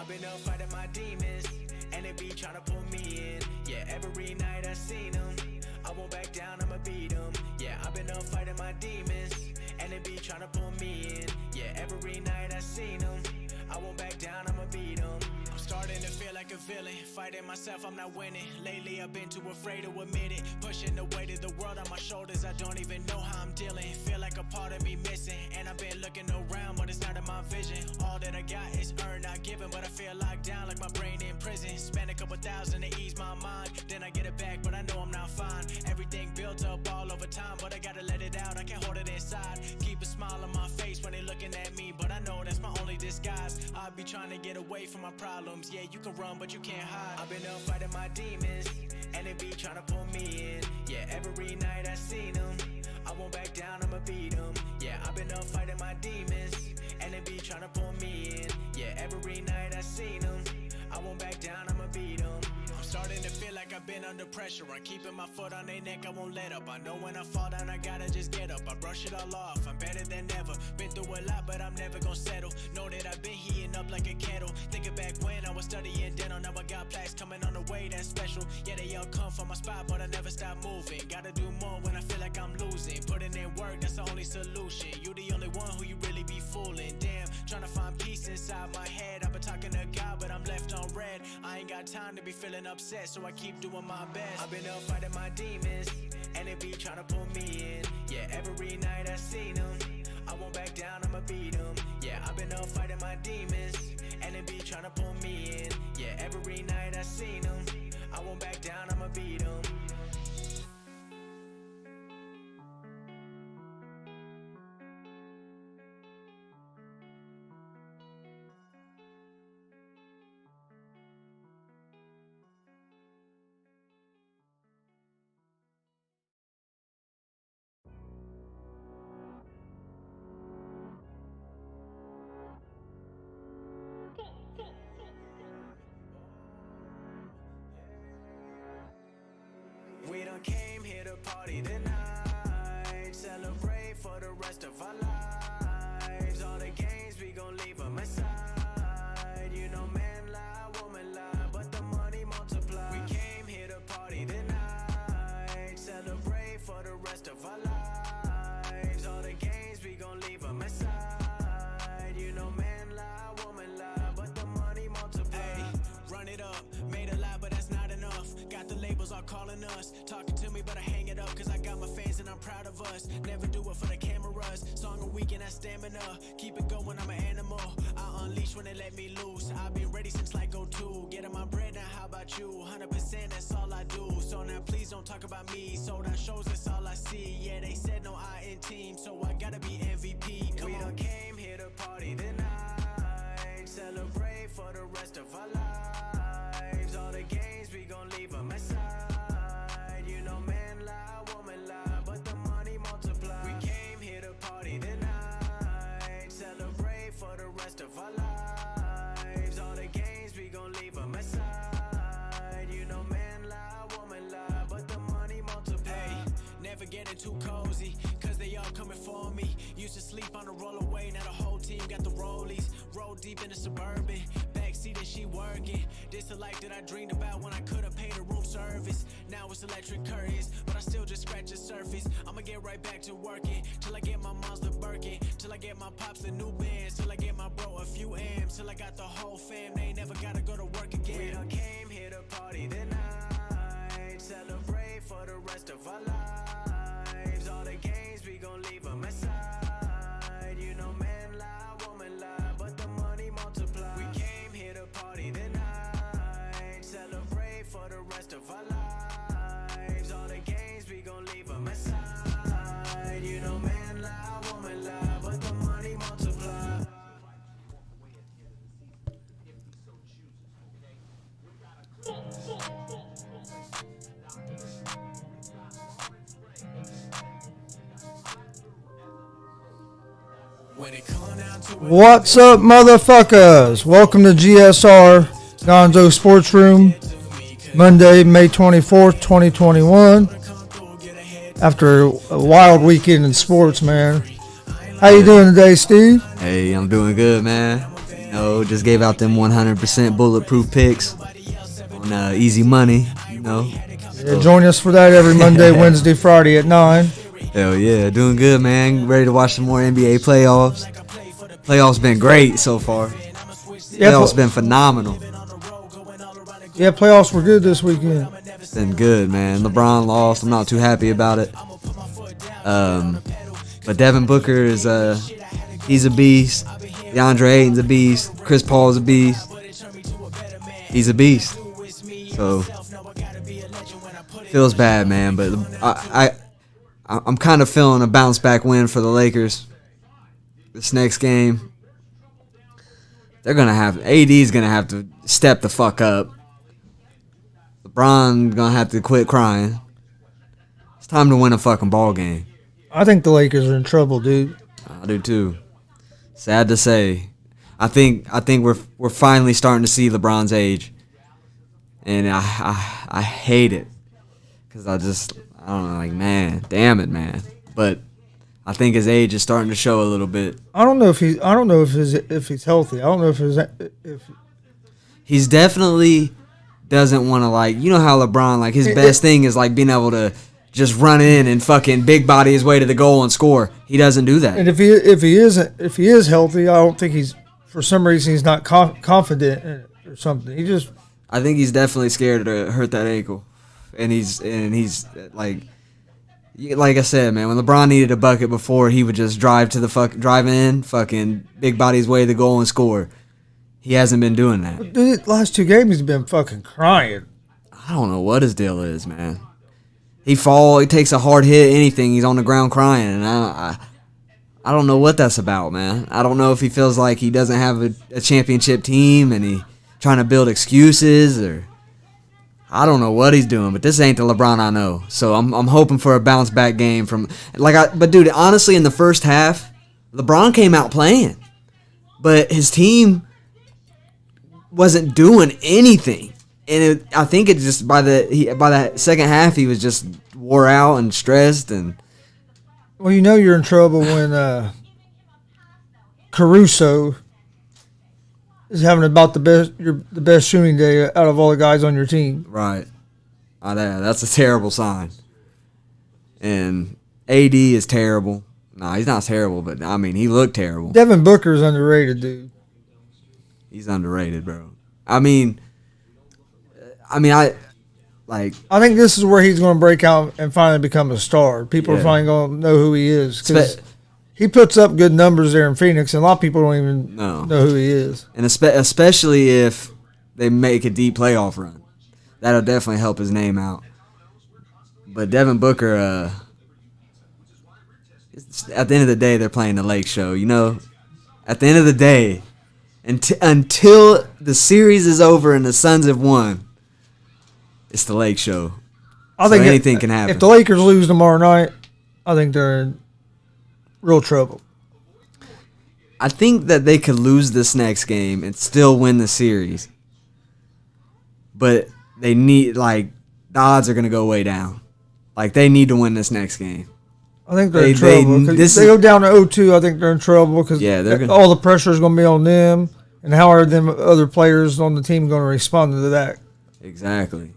I've been up fighting my demons, and they be trying to pull me in. Yeah, every night I seen them. I won't back down, I'ma beat them. Yeah, I've been up fighting my demons, and they be trying to pull me in. Yeah, every night I seen them. I won't back down, I'ma beat them. I'm starting to feel like a villain, fighting myself, I'm not winning. Lately I've been too afraid to admit it, pushing the weight of the world on my shoulders. I don't even know how I'm dealing, feel like a part of me missing. And I've been looking around, but it's not in my vision. All that I got is earned, not given, but I feel locked down like my brain in prison. Spend a couple thousand to ease my mind, then I get it back, but I know I'm not fine. Everything built up all over time, but I gotta let it out, I can't hold it inside. Keep a smile on my face when they looking at me, but I know that's my only disguise. I be trying to get away from my problems, yeah, you can run, but you can't hide. I've been up fighting my demons, and they be trying to pull me in. Yeah, every night I seen them. I won't back down, I'ma beat them. Yeah, I've been up fighting my demons, and they be trying to pull me in. Yeah, every night I seen them. I won't back down, I'ma beat them. I'm starting to feel like I've been under pressure. I'm keeping my foot on their neck, I won't let up. I know when I fall down, I gotta just get up. I brush it all off, I'm better than ever. Been through a lot, but I'm never gonna settle. Know that I've been heating up like a kettle. Thinking back when I was studying dental, now I got plaques coming on the way, that's special. Yeah, they all come from my spot, but I never stop moving. Gotta do more when I feel like I'm losing. Putting in work, that's the only solution. You the only one who you really be fooling. Damn, trying to find peace inside my head. I've been talking to God, but I'm left on red. I ain't got time to be feeling upset, so I keep doing my best. I've been up fighting my demons, and they be trying to pull me in. Yeah, every night I seen them. I won't back down, I'ma beat them. Yeah, I've been up fighting my demons, and they be trying to pull me in. Yeah, every night I seen them. I won't back down, I'ma beat them. We done came here to party tonight, celebrate for the rest of our lives. All the games we gon' leave them aside. You know man lie, woman lie, but the money multiply. We came here to party tonight, celebrate for the rest of our lives. All the games we gon' leave them aside. You know man lie, woman lie, but the money multiply. Hey, run it up, made a lot, but that's not enough. Got the labels all calling us, talking to me, but I hang it up, cause I got my fans and I'm proud of us. Never do it for the cameras, song a week and that stamina. Keep it going, I'm an animal, I unleash when they let me loose. I've been ready since like 02, getting my bread, now how about you? 100% that's all I do, so now please don't talk about me. Sold out shows, that's all I see, yeah they said no I in team, so I gotta be MVP. Come on. We done came here to party tonight, celebrate for the rest of our lives. All the games we gon' leave them aside. You know man lie, woman lie, but the money multiply. We came here to party tonight, celebrate for the rest of our lives. All the games we gon' leave them aside. You know man lie, woman lie, but the money multiply. Hey, never getting too cozy, cause they all coming for me. Used to sleep on the rollaway, now the whole team got the rollies. Roll deep in the Suburban, backseat and she working. This the life that I dreamed about when I couldn't pay the room service. Now it's electric curtains, but I still just scratch the surface. I'ma get right back to working, till I get my mom's the Birkin, till I get my pops the new bands, till I get my bro a few M's, till I got the whole fam, they never gotta go to work again. We done came here to party tonight, celebrate for the rest of our lives. All the games we gon' leave them aside. You know man lie, woman lie, but the money multiply. We came here to party tonight, celebrate for the rest of our lives. All the games we gon' leave them aside. You know man lie, woman lie, but the money multiply. What's up, motherfuckers? Welcome to GSR Gonzo Sports Room, Monday, May 24th, 2021. After a wild weekend in sports, man. How you doing today, Steve? Hey, I'm doing good, man. Just gave out them 100% bulletproof picks on easy money. Yeah, join us for that every Monday, Wednesday, Friday at 9. Hell yeah, doing good, man. Ready to watch some more NBA playoffs. Playoffs been great so far. Playoffs been phenomenal. Yeah, playoffs were good this weekend. Been good, man. LeBron lost. I'm not too happy about it. But Devin Booker is he's a beast. DeAndre Ayton's a beast. Chris Paul's a beast. He's a beast. So feels bad, man. But I'm kind of feeling a bounce back win for the Lakers. This next game, AD's gonna have to step the fuck up. LeBron's gonna have to quit crying. It's time to win a fucking ball game. I think the Lakers are in trouble, dude. I do too. Sad to say. I think we're finally starting to see LeBron's age, and I hate it because I don't know, like, man, damn it, man. But I think his age is starting to show a little bit. I don't know if he's healthy. I don't know if he's definitely doesn't want to, like, you know how LeBron, like, his best thing is like being able to just run in and fucking big body his way to the goal and score. He doesn't do that. And if he is healthy, I don't think for some reason he's not confident in it or something. I think he's definitely scared to hurt that ankle, and he's like I said, man, when LeBron needed a bucket before, he would just drive in, fucking big body his way to the goal and score. He hasn't been doing that. Dude, the last 2 games he's been fucking crying. I don't know what his deal is, man. He takes a hard hit, anything, he's on the ground crying, and I don't know what that's about, man. I don't know if he feels like he doesn't have a championship team and he trying to build excuses, or I don't know what he's doing, but this ain't the LeBron I know. So I'm hoping for a bounce back game but dude, honestly, in the first half, LeBron came out playing, but his team wasn't doing anything, and I think it just by the second half he was just wore out and stressed. And well, you're in trouble when Caruso is having about the best shooting day out of all the guys on your team. Right. That's a terrible sign. And AD is terrible. No, he's not terrible, but I mean, he looked terrible. Devin Booker is underrated, dude. He's underrated, bro. I think this is where he's going to break out and finally become a star. People are finally going to know who he is, because he puts up good numbers there in Phoenix, and a lot of people don't even know who he is. And especially if they make a deep playoff run, that'll definitely help his name out. But Devin Booker, at the end of the day, they're playing the Lake Show. At the end of the day, until the series is over and the Suns have won, it's the Lake Show. I think anything can happen. If the Lakers lose tomorrow night, I think they're in real trouble. I think that they could lose this next game and still win the series. But they need, the odds are going to go way down. They need to win this next game. I think they're in trouble. If they go down to 0-2, I think they're in trouble, because all the pressure is going to be on them. And how are them other players on the team going to respond to that? Exactly.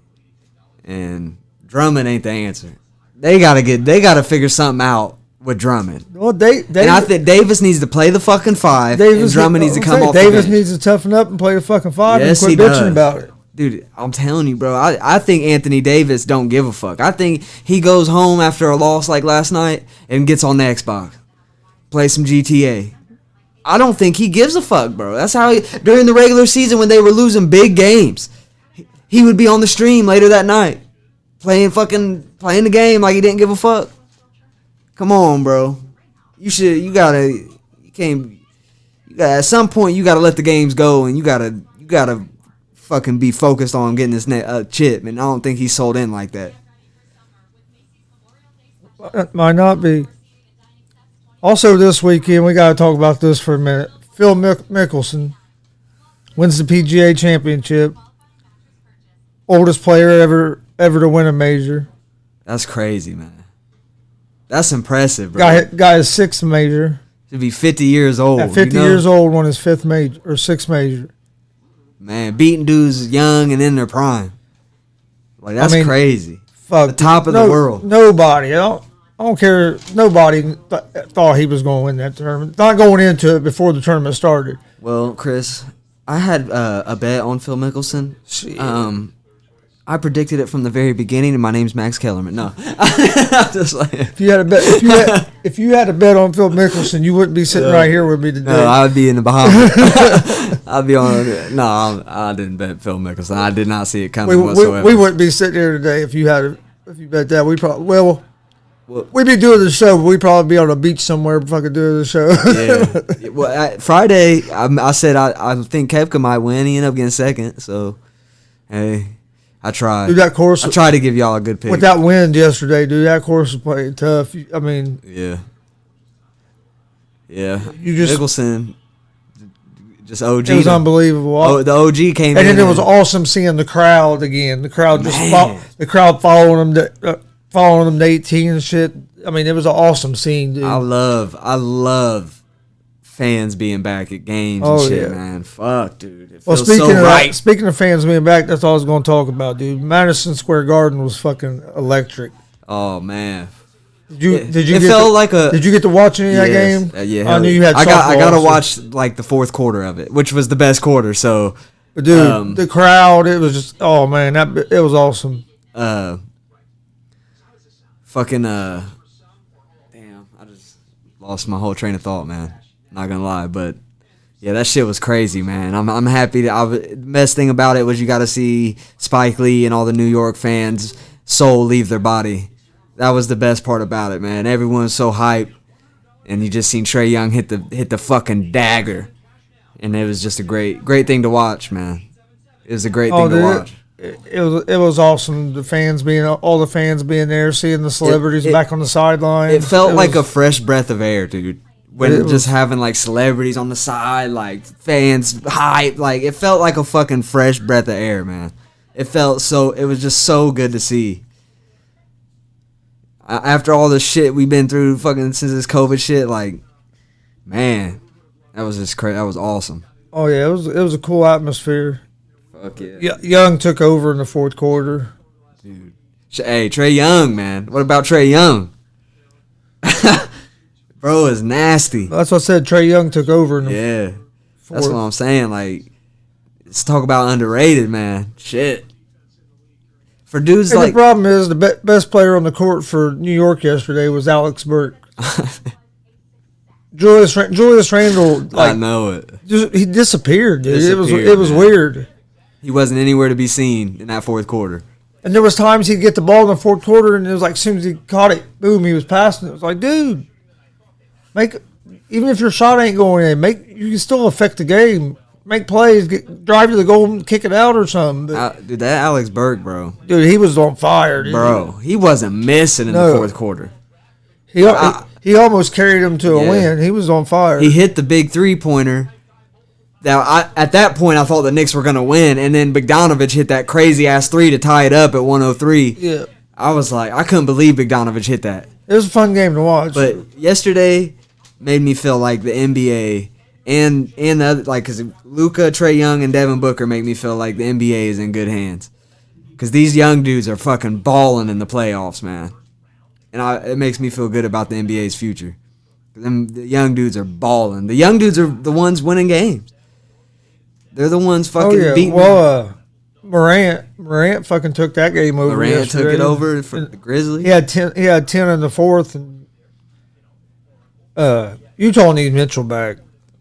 And Drummond ain't the answer. They gotta figure something out with Drummond. Well, and I think Davis needs to play the fucking 5. And Drummond needs to come off. Davis needs to toughen up and play the fucking 5 and quit bitching about it. Dude, I'm telling you, bro. I think Anthony Davis don't give a fuck. I think he goes home after a loss like last night and gets on the Xbox, play some GTA. I don't think he gives a fuck, bro. That's how during the regular season when they were losing big games, he would be on the stream later that night, playing the game like he didn't give a fuck. Come on, bro. At some point you gotta let the games go, and you gotta fucking be focused on getting this chip. And I don't think he's sold in like that. That might not be. Also this weekend, we got to talk about this for a minute. Phil Mickelson wins the PGA Championship. Oldest player ever to win a major. That's crazy, man. That's impressive, bro. Got his 6th major. to be 50 years old. At 50 years old, won his 5th major or 6th major. Man, beating dudes young and in their prime. Like, that's crazy. Fuck, the top of the world. Nobody. I don't care. Nobody thought he was going to win that tournament. Not going into it before the tournament started. Well, Chris, I had a bet on Phil Mickelson. Shit. I predicted it from the very beginning, and my name's Max Kellerman. No, I'm just like, if you had a bet, if you had a bet on Phil Mickelson, you wouldn't be sitting right here with me today. No, I would be in the Bahamas. I'd be on. No, I didn't bet Phil Mickelson. I did not see it coming whatsoever. We wouldn't be sitting here today if you bet that. We probably we'd be doing the show, but we'd probably be on a beach somewhere fucking doing the show. Yeah. Well, Friday, I said I think Koepka might win. He ended up getting second. So, hey. I tried. Dude, that course. I tried to give y'all a good pick. With that wind yesterday, dude, that course was playing tough. I mean, yeah. Mickelson, just OG. It was unbelievable. Oh, the OG came in, and then it was awesome seeing the crowd again. The crowd the crowd following them to 18 and shit. I mean, it was an awesome scene, dude. I love fans being back at games and shit, man. Fuck, dude. It feels speaking of fans being back, that's all I was going to talk about, dude. Madison Square Garden was fucking electric. Oh man. Did you Did you get to watch any of that game? Yeah. I knew you had. I got to watch like the fourth quarter of it, which was the best quarter. So, dude, the crowd, it was just, oh man, it was awesome. Damn, I just lost my whole train of thought, man. Not gonna lie, but yeah, that shit was crazy, man. I'm happy. The best thing about it was you got to see Spike Lee and all the New York fans' soul leave their body. That was the best part about it, man. Everyone's so hyped, and you just seen Trae Young hit the fucking dagger, and it was just a great thing to watch, man. It was a great thing to watch. It was awesome. All the fans being there, seeing the celebrities back on the sideline. It felt like a fresh breath of air, dude. When just having like celebrities on the side, like fans hype, like it felt like a fucking fresh breath of air, man. It was just so good to see. After all the shit we've been through fucking since this COVID shit, like, man, that was just crazy. That was awesome. Oh yeah, it was a cool atmosphere. Fuck yeah. Young took over in the fourth quarter. Dude. Hey, Trae Young, man. What about Trae Young? Bro is nasty. That's what I said. Trae Young took over. Yeah. That's what I'm saying. Like, let's talk about underrated, man. Shit. For dudes the problem is the best player on the court for New York yesterday was Alex Burke. Julius Randle. Like, I know it. He disappeared, dude. It was weird. He wasn't anywhere to be seen in that fourth quarter. And there was times he'd get the ball in the fourth quarter, and it was like as soon as he caught it, boom, he was passing it. It was like, dude. Even if your shot ain't going in, you can still affect the game. Make plays, drive to the goal, and kick it out or something. Dude, that Alex Burke, bro. Dude, he was on fire, dude. Bro, he wasn't missing in the fourth quarter. He almost carried him to a win. He was on fire. He hit the big 3-pointer. Now, at that point, I thought the Knicks were going to win, and then Bogdanovich hit that crazy-ass 3 to tie it up at 103. Yeah. I was like, I couldn't believe Bogdanovich hit that. It was a fun game to watch. But yesterday made me feel like the NBA and the other, like, because Luka, Trae Young, and Devin Booker make me feel like the NBA is in good hands. Because these young dudes are fucking balling in the playoffs, man. And it makes me feel good about the NBA's future. The young dudes are balling. The young dudes are the ones winning games. They're the ones fucking beating. Well, Morant fucking took that game over. Morant took it over for the Grizzlies. He had 10 in the fourth, and Utah needs Mitchell back.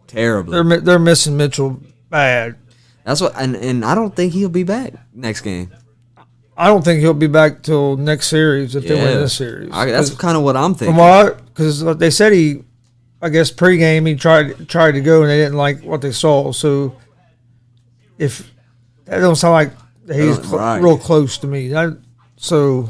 Terribly. They're missing Mitchell bad. That's what, and I don't think he'll be back next game. I don't think he'll be back till next series if they win this series. That's kind of what I'm thinking. Because they said I guess pregame he tried to go and they didn't like what they saw. So if that don't sound like he's real close to me. So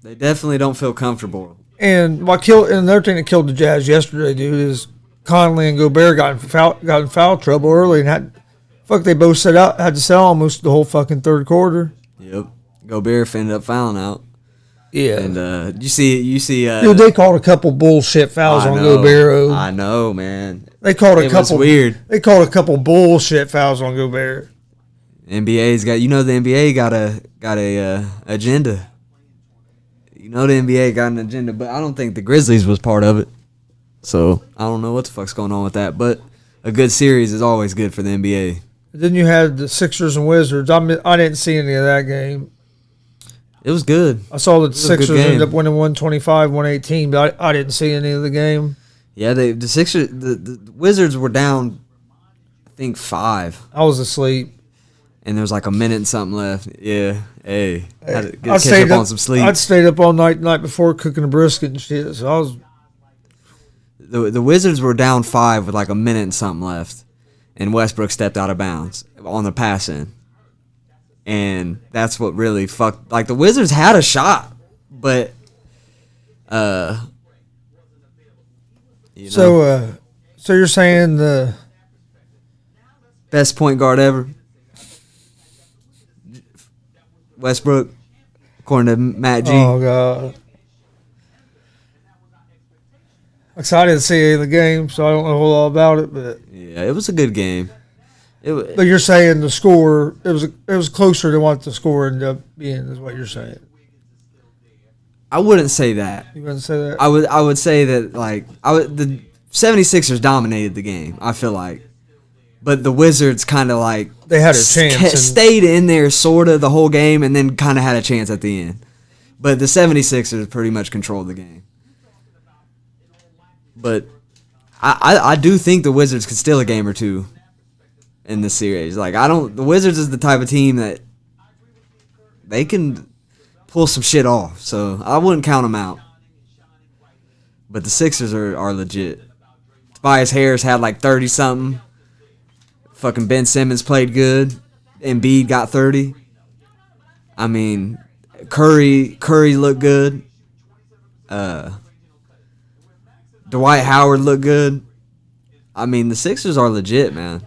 they definitely don't feel comfortable. And another thing that killed the Jazz yesterday, dude, is Conley and Gobert got in foul trouble early and they both had to sit out almost the whole fucking third quarter. Yep. Gobert ended up fouling out. Yeah. And you see. Dude, they called a couple bullshit fouls on Gobert. I know, man. They called a It couple was weird. They called a couple bullshit fouls on Gobert. NBA's got, the NBA got a agenda. The NBA got an agenda, but I don't think the Grizzlies was part of it. So I don't know what the fuck's going on with that. But a good series is always good for the NBA. Then you had the Sixers and Wizards. I didn't see any of that game. It was good. I saw the Sixers game. ended up winning 125, 118, but I didn't see any of the game. Yeah, the Sixers, the Wizards were down, I think 5. I was asleep. And there was like a minute and something left. Yeah, hey, had to I catch up on some sleep. I'd stayed up all night before cooking a brisket and shit. So I was. The Wizards were down 5 with like a minute and something left, and Westbrook stepped out of bounds on the pass in, and that's what really fucked. Like the Wizards had a shot, but So you're saying the best point guard ever, Westbrook, according to Matt G. Oh God! Excited to see the game, so I don't know a whole lot about it, but Yeah, it was a good game. but you're saying the score it was closer than what the score ended up being, is what you're saying. I wouldn't say that. You wouldn't say that? I would say that the 76ers dominated the game, I feel like. But the Wizards kind of like They had a chance. stayed in there sort of the whole game and then kind of had a chance at the end. But the 76ers pretty much controlled the game. But I do think the Wizards could steal a game or two in this series. Like the Wizards is the type of team that they can pull some shit off. So I wouldn't count them out. But the Sixers are legit. Tobias Harris had like 30 something. Fucking Ben Simmons played good. Embiid got 30. I mean, Curry looked good. Dwight Howard looked good. I mean, the Sixers are legit, man.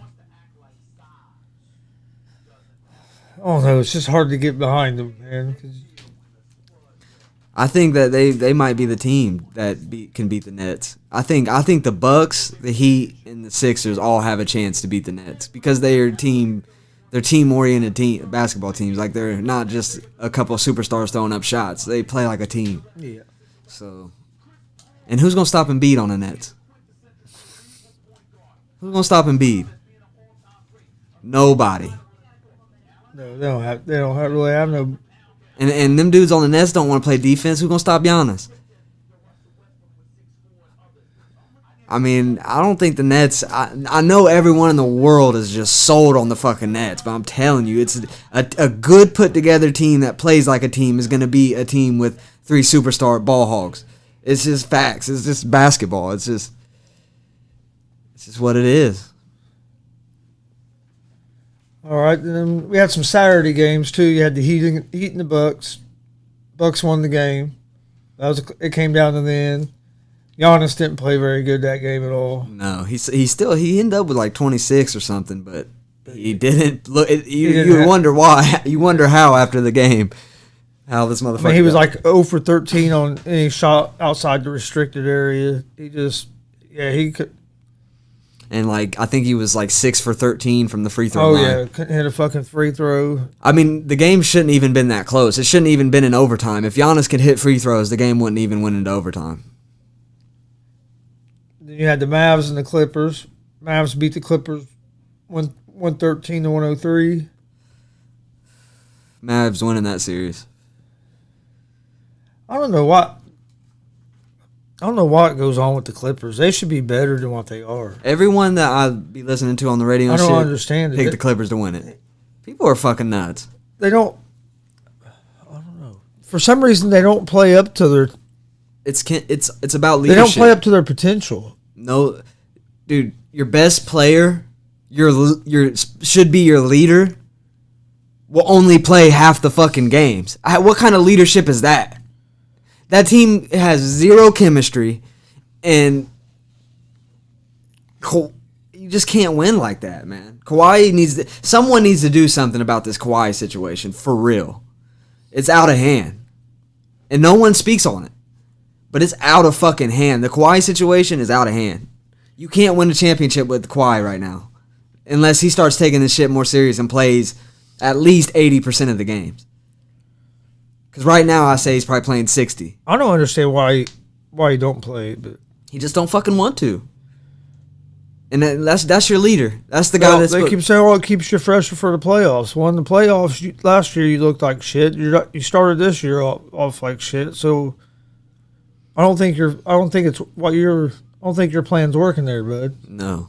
I don't know. It's just hard to get behind them, man. 'Cause I think that they might be the team that can beat the Nets. I think the Bucks, the Heat, and the Sixers all have a chance to beat the Nets because they're team-oriented basketball teams. Like they're not just a couple of superstars throwing up shots. They play like a team. Yeah. So, and who's gonna stop Embiid on the Nets? Who's gonna stop Embiid? Nobody. No, they don't really have no. And them dudes on the Nets don't want to play defense. Who's gonna stop Giannis? I mean, I don't think the Nets. I know everyone in the world is just sold on the fucking Nets, but I'm telling you, it's a good put together team that plays like a team is gonna be a team with 3 superstar ball hogs. It's just facts. It's just basketball. It's just what it is. All right, then we had some Saturday games too. You had the Heat and the Bucks. Bucks won the game. It came down to the end. Giannis didn't play very good that game at all. No, he ended up with like 26 or something, but he didn't look. You wonder why. You wonder how after the game. How this motherfucker. I mean, he was like 0 for 13 on any shot outside the restricted area. He could. And like I think he was like 6 for 13 from the free throw line. Oh yeah, couldn't hit a fucking free throw. I mean, the game shouldn't even been that close. It shouldn't even been in overtime. If Giannis could hit free throws, the game wouldn't even win into overtime. Then you had the Mavs and the Clippers. Mavs beat the Clippers 113 to 103. Mavs winning that series. I don't know what goes on with the Clippers. They should be better than what they are. Everyone that I be listening to on the radio, I don't understand it. Pick the Clippers to win it. People are fucking nuts. They don't. I don't know. For some reason, they don't play up to their. It's about leadership. They don't play up to their potential. No, dude, your best player, your should be your leader, will only play half the fucking games. What kind of leadership is that? That team has zero chemistry, and you just can't win like that, man. Someone needs to do something about this Kawhi situation for real. It's out of hand. And no one speaks on it. But it's out of fucking hand. The Kawhi situation is out of hand. You can't win a championship with Kawhi right now. Unless he starts taking this shit more serious and plays at least 80% of the games. Because right now I say he's probably playing 60. I don't understand why he don't play, but He just don't fucking want to. And that's your leader. That's the guy they keep saying, "Well, it keeps you fresher for the playoffs." Well, in the playoffs last year, you looked like shit. You started this year off like shit. So I don't think your plan's working there, bud. No,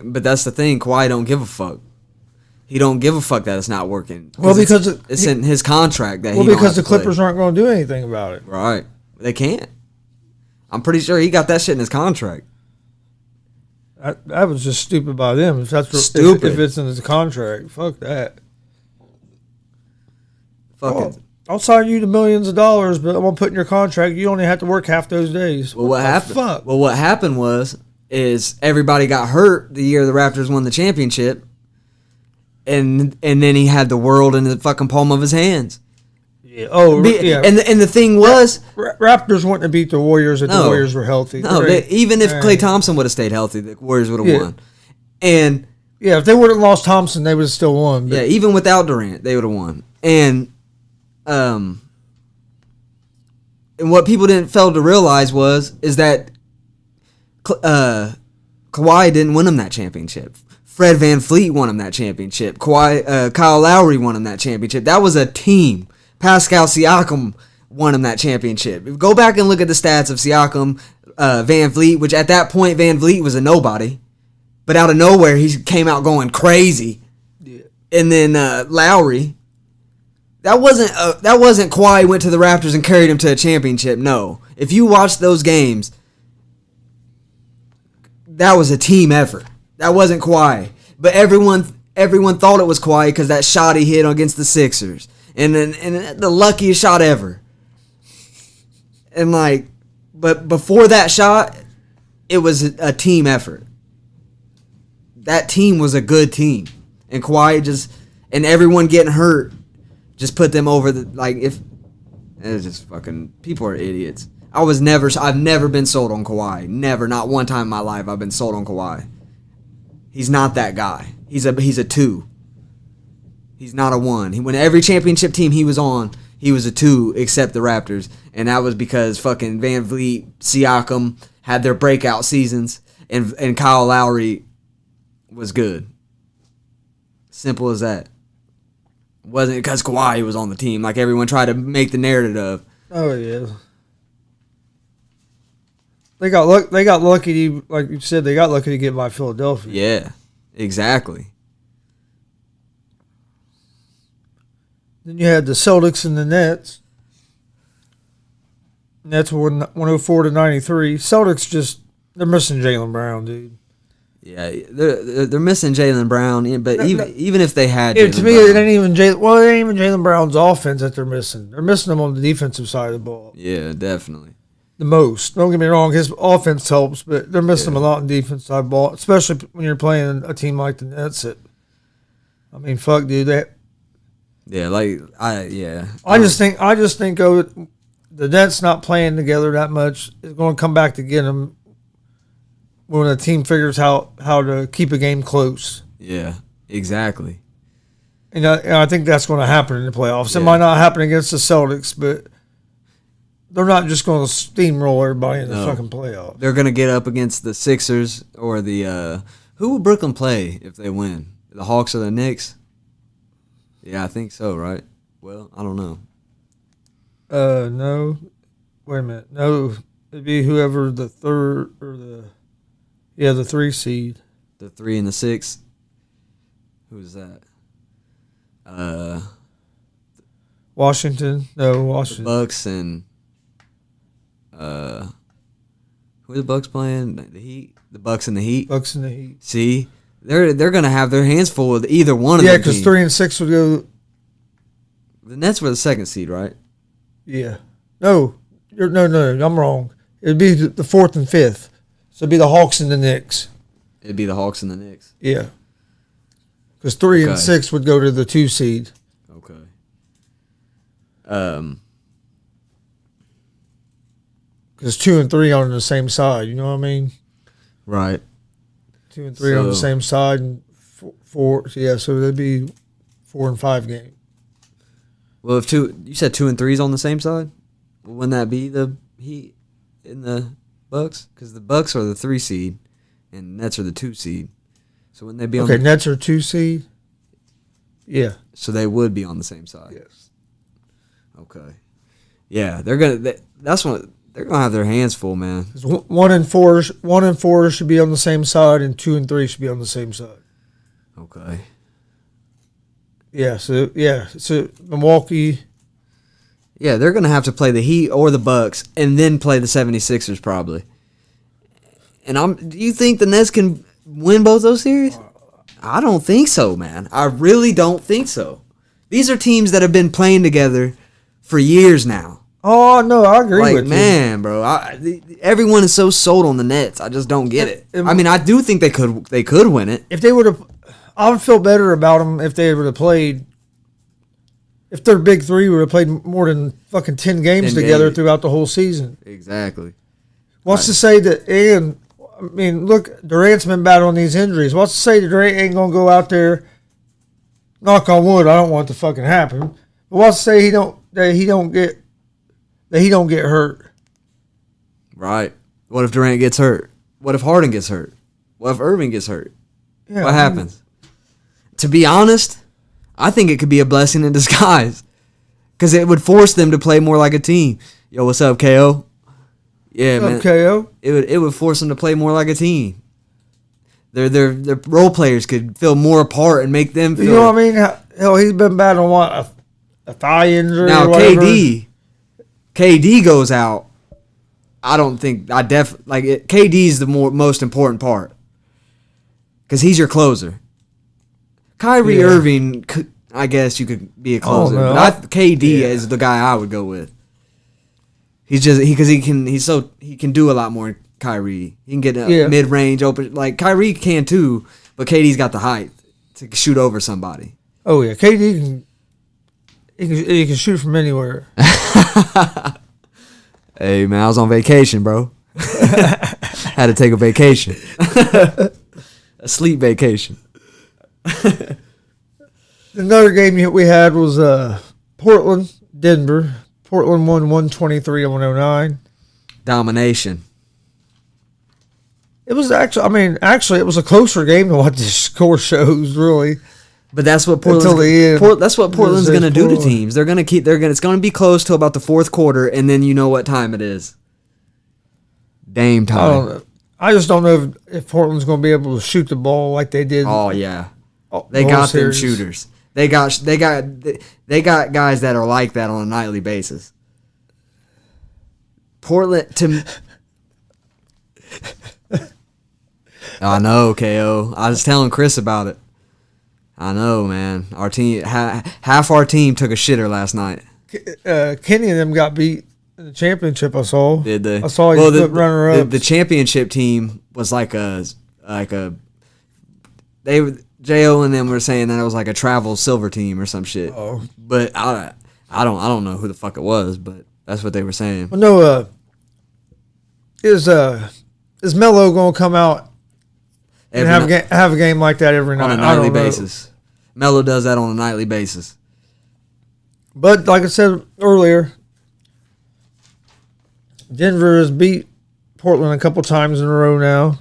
but that's the thing. Kawhi don't give a fuck. He don't give a fuck that it's not working. Well, because it's in his contract that. Well, because the Clippers aren't going to do anything about it. Right, they can't. I'm pretty sure he got that shit in his contract. That was just stupid by them. If that's stupid, if it's in his contract, fuck that. Fuck it. I'll sign you to millions of dollars, but I'm gonna put in your contract you only have to work half those days. Well, what happened? Fuck? Well, what happened is everybody got hurt the year the Raptors won the championship, and then he had the world in the fucking palm of his hands. Yeah. Oh, yeah. And the thing was, Raptors wouldn't have beat the Warriors if the Warriors were healthy. No, even if Klay Thompson would have stayed healthy, the Warriors would have won. And yeah, if they would have lost Thompson, they would have still won. Yeah, even without Durant, they would have won. And what people didn't fail to realize is that Kawhi didn't win him that championship. Fred VanVleet won him that championship. Kyle Lowry won him that championship. That was a team. Pascal Siakam won him that championship. Go back and look at the stats of Siakam, VanVleet, which at that point VanVleet was a nobody, but out of nowhere he came out going crazy. Yeah. And then Lowry, that wasn't Kawhi went to the Raptors and carried him to a championship. No, if you watch those games, that was a team effort. That wasn't Kawhi, but everyone thought it was Kawhi because that shot he hit against the Sixers. And the luckiest shot ever. And but before that shot, it was a team effort. That team was a good team. And Kawhi and everyone getting hurt just put them over it's just fucking, people are idiots. I've never been sold on Kawhi. Never, not one time in my life I've been sold on Kawhi. He's not that guy. He's a 2. He's not a 1. When every championship team he was on, he was a 2, except the Raptors. And that was because fucking VanVleet, Siakam had their breakout seasons, and Kyle Lowry was good. Simple as that. It wasn't because Kawhi was on the team, like everyone tried to make the narrative of. Oh, yeah. They got lucky, like you said, they got lucky to get by Philadelphia. Yeah, exactly. Then you had the Celtics and the Nets. Nets won 104-93. Celtics they're missing Jaylen Brown, dude. Yeah, they're missing Jaylen Brown, but even if they had, to me, it ain't even Jaylen Brown's offense that they're missing. They're missing him on the defensive side of the ball. Yeah, definitely. The most. Don't get me wrong, his offense helps, but they're missing him a lot in defense side of the ball, especially when you're playing a team like the Nets. Fuck, dude, I just think the Nets not playing together that much is going to come back to get them when the team figures how to keep a game close. Yeah, exactly. And I think that's going to happen in the playoffs. It might not happen against the Celtics, but they're not just going to steamroll everybody in the fucking playoffs. They're going to get up against the Sixers or the who will Brooklyn play if they win? The Hawks or the Knicks? Yeah, I think so, right? Well, I don't know. No. Wait a minute. No, it'd be whoever the third or the 3 seed. The 3 and the 6. Who's that? Washington. No, Washington. The Bucks and who are the Bucks playing? The Heat. The Bucks and the Heat. Bucks and the Heat. See, they're gonna have their hands full with either one of them. Yeah, because 3 and 6 would go. The Nets were the 2nd seed, right? Yeah. No, I'm wrong. It'd be the 4th and 5th. So it'd be the Hawks and the Knicks. It'd be the Hawks and the Knicks. Yeah. Because 3 and 6 would go to the 2 seed. Okay. because 2 and 3 on the same side. You know what I mean? Right. 2 and 3 on the So- same side, and four. Yeah, so they'd be 4 and 5 game. Well, if you said 2 and 3's on the same side, wouldn't that be the Heat in the Bucks? Because the Bucks are the 3 seed, and Nets are the 2 seed. So wouldn't they be on? Okay, Nets are 2 seed. Yeah. So they would be on the same side. Yes. Okay. Yeah, that's what they're gonna have their hands full, man. 'Cause 1 and 4 should be on the same side, and 2 and 3 should be on the same side. Okay. So Milwaukee. Yeah, they're gonna have to play the Heat or the Bucks, and then play the 76ers probably. And do you think the Nets can win both those series? I don't think so, man. I really don't think so. These are teams that have been playing together for years now. Oh no, I agree Like, with you. man, bro, everyone is so sold on the Nets. I just don't get it. I mean, I do think they could win it. If they would have, I would feel better about them if they would have played. If their big three would have played more than fucking 10 games 10 together games. throughout the whole season. Exactly. What's to say that? And I mean, look, Durant's been battling these injuries. What's to say that Durant ain't gonna go out there? Knock on wood. I don't want it to fucking happen. But what's to say he don't get hurt? Right. What if Durant gets hurt? What if Harden gets hurt? What if Irving gets hurt? Yeah, What happens? To be honest, I think it could be a blessing in disguise, because it would force them to play more like a team. Yo, what's up, KO? Yeah, man. KO. It would force them to play more like a team. Their role players could feel more apart and make them feel. You know what I mean? Hell, he's been battling a thigh injury. Now or whatever. KD goes out. I don't think KD's the most important part, because he's your closer. Kyrie Yeah. Irving, I guess you could be a closer, no. but KD is the guy I would go with. He's just because he can do a lot more than Kyrie. He can get a mid range open, like Kyrie can too, but KD's got the height to shoot over somebody. Oh yeah, KD he can shoot from anywhere. Hey man, I was on vacation, bro. Had to take a vacation, a sleep vacation. Another game that we had was Portland, Denver. Portland won 123-109. Domination. It was actually, it was a closer game than what the score shows, really. But that's what Until the end. That's what Portland's It was gonna do to Portland. teams. It's gonna be close to about the fourth quarter, and then you know what time it is. Dame I time. don't know. I just don't know if Portland's going to be able to shoot the ball like they did. Oh yeah, the they whole got them series. shooters. They got guys that are like that on a nightly basis. Portland to. I know, KO. I was telling Chris about it. I know, man. Our team, half our team took a shitter last night. Kenny and them got beat in the championship. I saw. Did they? I saw you flip runner up. The championship team was Jo and them were saying that it was like a travel silver team or some shit. Oh. But I don't know who the fuck it was, but that's what they were saying. Well, no. Is Melo going to come out and have a game like that every night on a nightly basis? Melo does that on a nightly basis. But like I said earlier, Denver has beat Portland a couple times in a row now.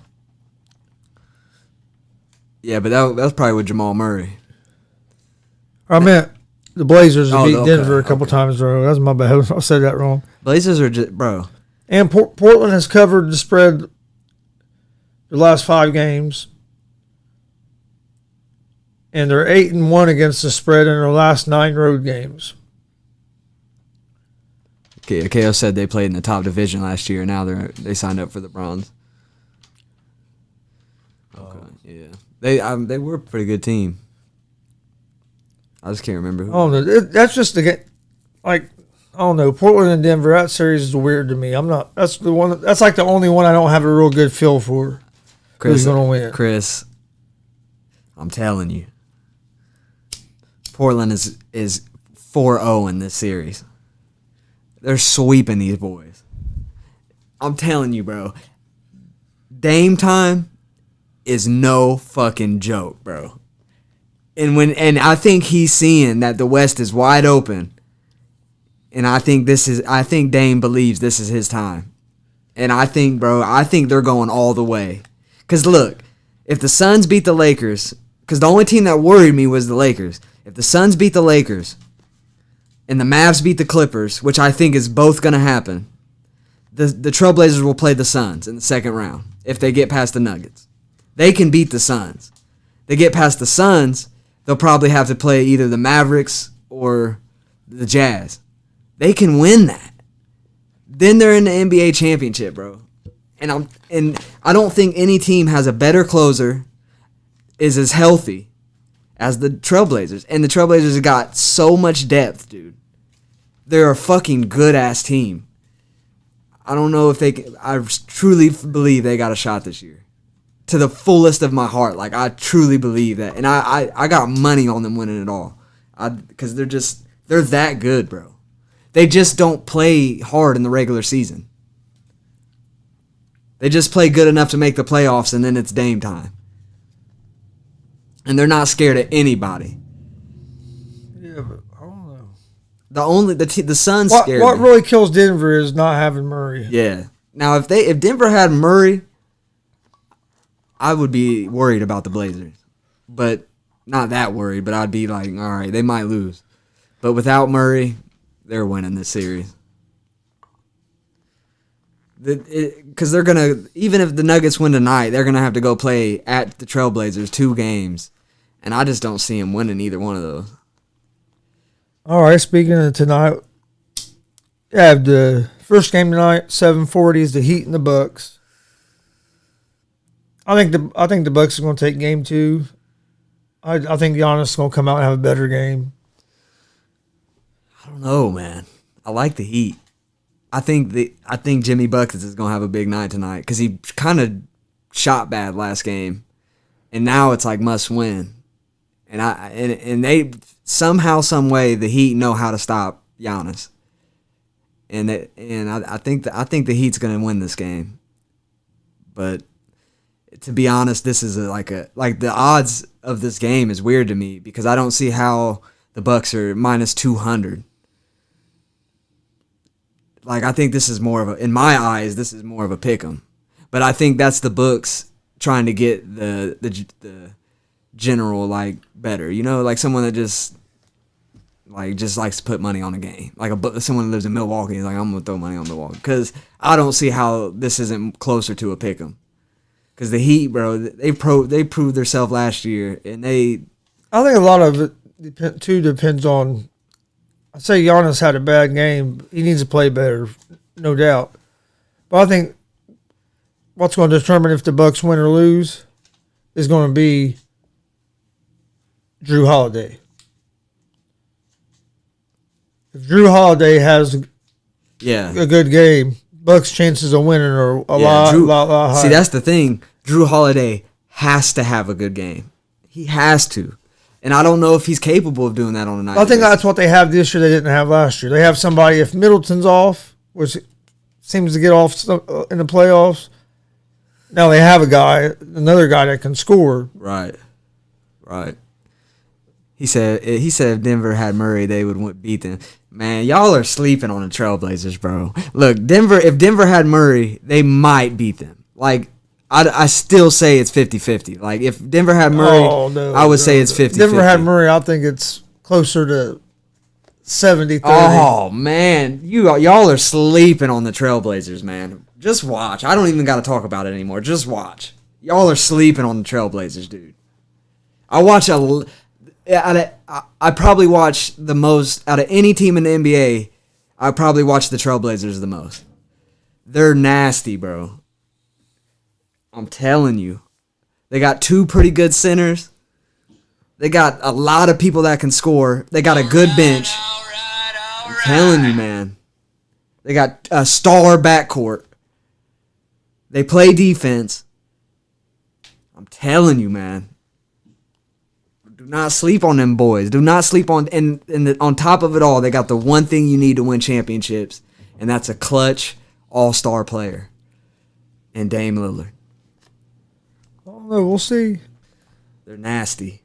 Yeah, but that was probably with Jamal Murray. I meant the Blazers have beat okay, Denver a couple times in a row. That's my bad. I said that wrong. Blazers are just, bro. And Portland has covered the spread the last 5 games. And they're 8-1 against the spread in their last 9 road games. Okay, KO said they played in the top division last year. Now they signed up for the bronze. Okay, yeah. They were a pretty good team. I just can't remember who. I don't know. That's just the game. Like, I don't know. Portland and Denver, that series is weird to me. I'm not. That's the one. That's like the only one I don't have a real good feel for. Who's going to win? Chris, I'm telling you, Portland is 4-0 in this series. They're sweeping these boys. I'm telling you, bro. Dame time is no fucking joke, bro. And I think he's seeing that the West is wide open. And I think Dame believes this is his time. And I think they're going all the way. Cuz look, if the Suns beat the Lakers, cuz the only team that worried me was the Lakers. If the Suns beat the Lakers and the Mavs beat the Clippers, which I think is both going to happen, the Trailblazers will play the Suns in the second round if they get past the Nuggets. They can beat the Suns. They get past the Suns, they'll probably have to play either the Mavericks or the Jazz. They can win that. Then they're in the NBA championship, bro. And I don't think any team has a better closer, is as healthy as the Trailblazers. And the Trailblazers have got so much depth, dude. They're a fucking good-ass team. I don't know if they can. I truly believe they got a shot this year. To the fullest of my heart. Like, I truly believe that. And I got money on them winning it all. Because they're that good, bro. They just don't play hard in the regular season. They just play good enough to make the playoffs, and then it's Dame time. And they're not scared of anybody. Yeah, but I don't know. The Suns scared What me. really kills Denver is not having Murray. Yeah. Now, if Denver had Murray, I would be worried about the Blazers. But not that worried, but I'd be like, all right, they might lose. But without Murray, they're winning this series. Because they're going to, even if the Nuggets win tonight, they're going to have to go play at the Trailblazers 2 games. And I just don't see them winning either one of those. All right, speaking of tonight, you have the first game tonight, 7:40 is the Heat and the Bucks. I think the Bucks are going to take game 2. I think Giannis is going to come out and have a better game. I don't know, man. I like the Heat. I think Jimmy Buckets is going to have a big night tonight because he kind of shot bad last game. And now it's like must win. And they somehow, some way, the Heat know how to stop Giannis. And I think the Heat's going to win this game. But to be honest, this is like the odds of this game is weird to me because I don't see how the Bucks are minus 200. Like, I think this is more of in my eyes, this is more of a pick'em. But I think that's the books trying to get the general, like, better. You know, like someone that just likes to put money on a game. Like someone that lives in Milwaukee is like, I'm going to throw money on Milwaukee. Because I don't see how this isn't closer to a pick'em. Because the Heat, bro, they proved themselves last year. And I think a lot of it, too, depends on, I say Giannis had a bad game. He needs to play better, no doubt. But I think what's going to determine if the Bucks win or lose is going to be Drew Holiday. If Drew Holiday has a good game, Bucks' chances of winning are a lot higher. See, that's the thing. Drew Holiday has to have a good game. He has to. And I don't know if he's capable of doing that on a night. I think that's what they have this year they didn't have last year. They have somebody, if Middleton's off, which seems to get off in the playoffs, now they have another guy that can score. Right. He said if Denver had Murray, they would beat them. Man, y'all are sleeping on the Trailblazers, bro. Look, if Denver had Murray, they might beat them. Like, I still say it's 50-50. Like, if Denver had Murray, I would say it's 50-50. Denver had Murray, I think it's closer to 70-30. Oh, man. Y'all are sleeping on the Trailblazers, man. Just watch. I don't even got to talk about it anymore. Just watch. Y'all are sleeping on the Trailblazers, dude. I probably watch the most out of any team in the NBA. I probably watch the Trailblazers the most. They're nasty, bro. I'm telling you. They got 2 pretty good centers. They got a lot of people that can score. They got a good bench. I'm telling you, man. They got a star backcourt. They play defense. I'm telling you, man. Do not sleep on them boys. Do not sleep on... And on top of it all, they got the one thing you need to win championships, and that's a clutch all-star player in Dame Lillard. I don't know. We'll see. They're nasty.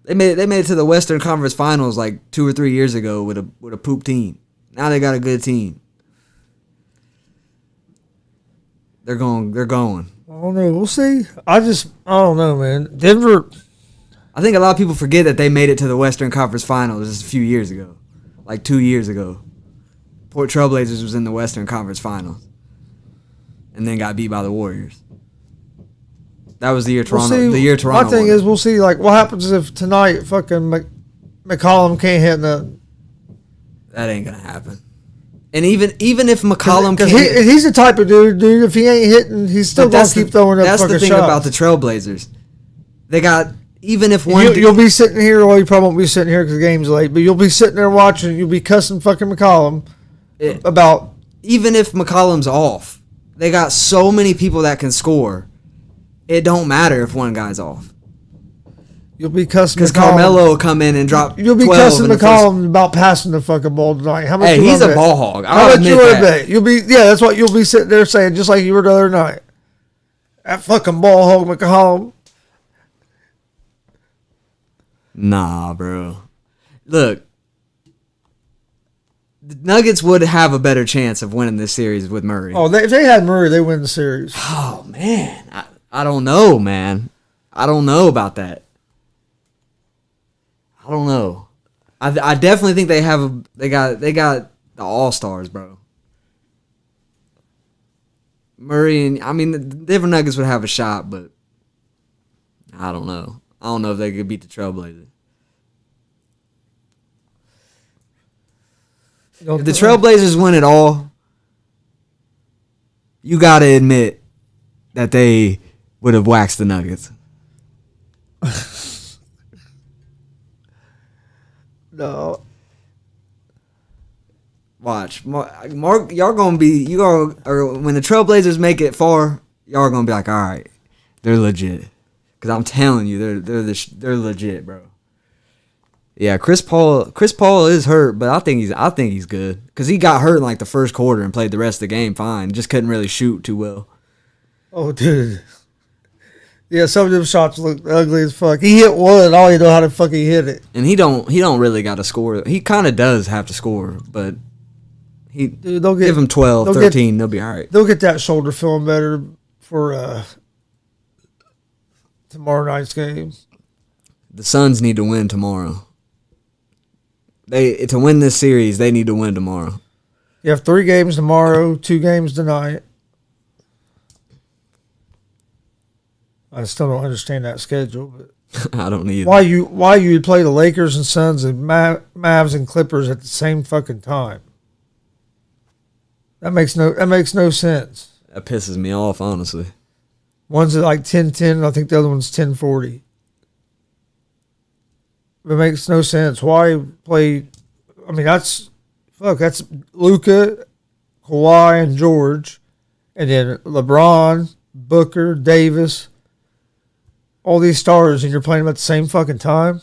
They made it to the Western Conference Finals like 2 or 3 years ago with a poop team. Now they got a good team. They're going. I don't know. We'll see. I don't know, man. Denver. I think a lot of people forget that they made it to the Western Conference Finals just a few years ago, like 2 years ago. Port Trailblazers was in the Western Conference Finals, and then got beat by the Warriors. That was the year Toronto. We'll see. The year Toronto. My thing won. is, we'll see. Like, what happens if tonight fucking McCollum can't hit nothing? That ain't gonna happen. And even if McCollum Because can't, he's the type of dude. If he ain't hitting, he's still gonna keep throwing up That's fucking the thing shots. about the Trailblazers. They got even if one. You'll be sitting here. Well, you probably won't be sitting here because the game's late. But you'll be sitting there watching. You'll be cussing fucking McCollum about. Even if McCollum's off, they got so many people that can score. It don't matter if one guy's off. You'll be cussing Because McCollum. Carmelo will come in and drop. You'll be 12 cussing in the McCollum about passing the fucking ball tonight. How much? Hey, you he's wanna a bet? ball hog. How I'll much admit you want to that. bet? You'll be. Yeah, that's what you'll be sitting there saying, just like you were the other night. That fucking ball hog McCollum. Nah, bro. Look, the Nuggets would have a better chance of winning this series with Murray. Oh, if they had Murray, they win the series. Oh, man. I don't know, man. I don't know about that. I don't know. I definitely think they got the all-stars, bro. Murray and the Denver Nuggets would have a shot, but I don't know. I don't know if they could beat the Trailblazers. If the Trailblazers win it all, you got to admit that they would have waxed the Nuggets. No. Watch, Mark. Y'all gonna be or when the Trailblazers make it far, y'all are gonna be like, all right, they're legit. Cause I'm telling you, they're legit, bro. Yeah, Chris Paul is hurt, but I think he's good. Cause he got hurt in like the first quarter and played the rest of the game fine. Just couldn't really shoot too well. Oh, dude. Yeah, some of them shots look ugly as fuck. He hit one, all you know how to fucking hit it. And he don't really got to score. He kind of does have to score, but give him 12, 13, they'll be all right. They'll get that shoulder feeling better for tomorrow night's game. The Suns need to win tomorrow. To win this series, they need to win tomorrow. You have 3 games tomorrow, 2 games tonight. I still don't understand that schedule, but I don't either. why you would play the Lakers and Suns and Mavs and Clippers at the same fucking time? That makes no sense. That pisses me off, honestly. One's at like 10:10, I think the other one's 10:40. It makes no sense. Why play? I mean, that's Luka, Kawhi, and George, and then LeBron, Booker, Davis. All these stars, and you're playing them at the same fucking time?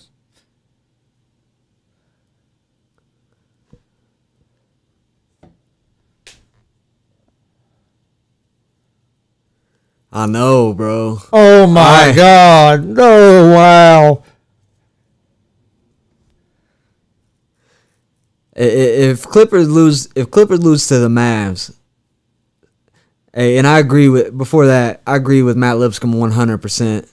I know, bro. Oh, my God. No, wow. If Clippers lose to the Mavs, and I agree with Matt Lipscomb 100%.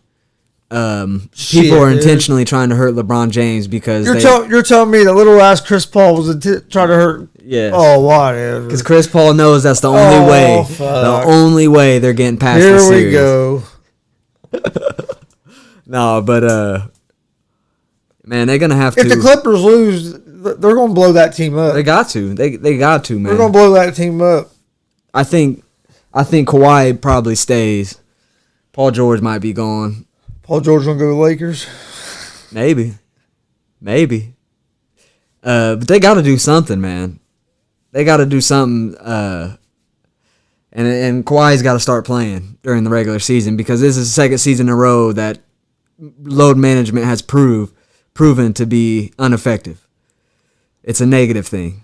People are intentionally trying to hurt LeBron James because you're telling me that little ass Chris Paul was trying to hurt. Yeah. Oh, whatever. Because Chris Paul knows that's the only way. Fuck. The only way they're getting past Here the we series. go. No, but man, they're gonna have to. If the Clippers lose, they're gonna blow that team up. They got to. They got to, man. They're gonna blow that team up. I think Kawhi probably stays. Paul George might be gone. Paul George gonna go to the Lakers? Maybe. But they got to do something, man. They got to do something. And Kawhi's got to start playing during the regular season because this is the second season in a row that load management has proved proven to be ineffective. It's a negative thing.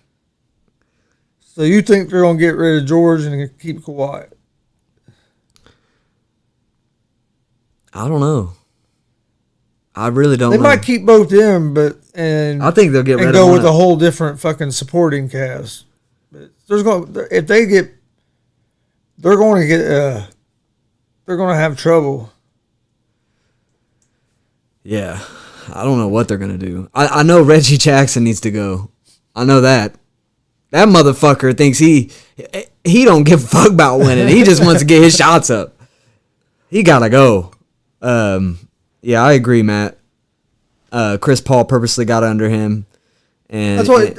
So you think they're going to get rid of George and keep quiet? I don't know. I really don't They know. might keep both them, I think they'll get rid and of go one with a whole different fucking supporting cast. But they're going to have trouble. Yeah. I don't know what they're going to do. I know Reggie Jackson needs to go. I know that. That motherfucker thinks he don't give a fuck about winning. He just wants to get his shots up. He got to go. Yeah, I agree, Matt. Chris Paul purposely got under him. That's what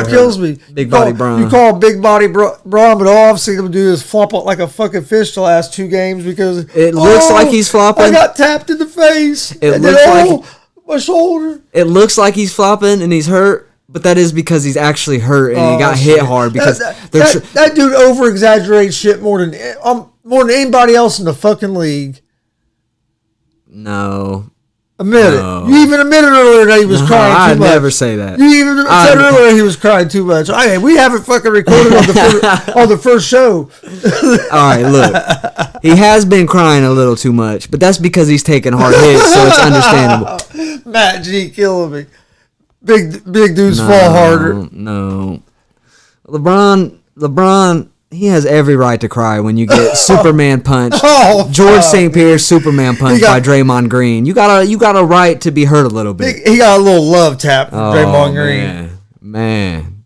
kills me. Big body Braun. You call big body Braun, but all I've seen him do is flop like a fucking fish the last 2 games because it looks like he's flopping. I got tapped in the face. It looks like my shoulder. It looks like he's flopping and he's hurt, but that is because he's actually hurt and he got hit hard because that dude over exaggerates shit more than anybody else in the fucking league. No. Admit it. You even admitted earlier that he was crying too much. I'd never say that. You even said earlier he was crying too much. We haven't fucking recorded on the first show. All right, look. He has been crying a little too much, but that's because he's taking hard hits, so it's understandable. Matt G killing me. Big dudes fall harder. No. LeBron, he has every right to cry when you get Superman punched. George St. Pierre Superman punched by Draymond Green. You got a right to be hurt a little bit. He got a little love tap from Draymond Green. Man.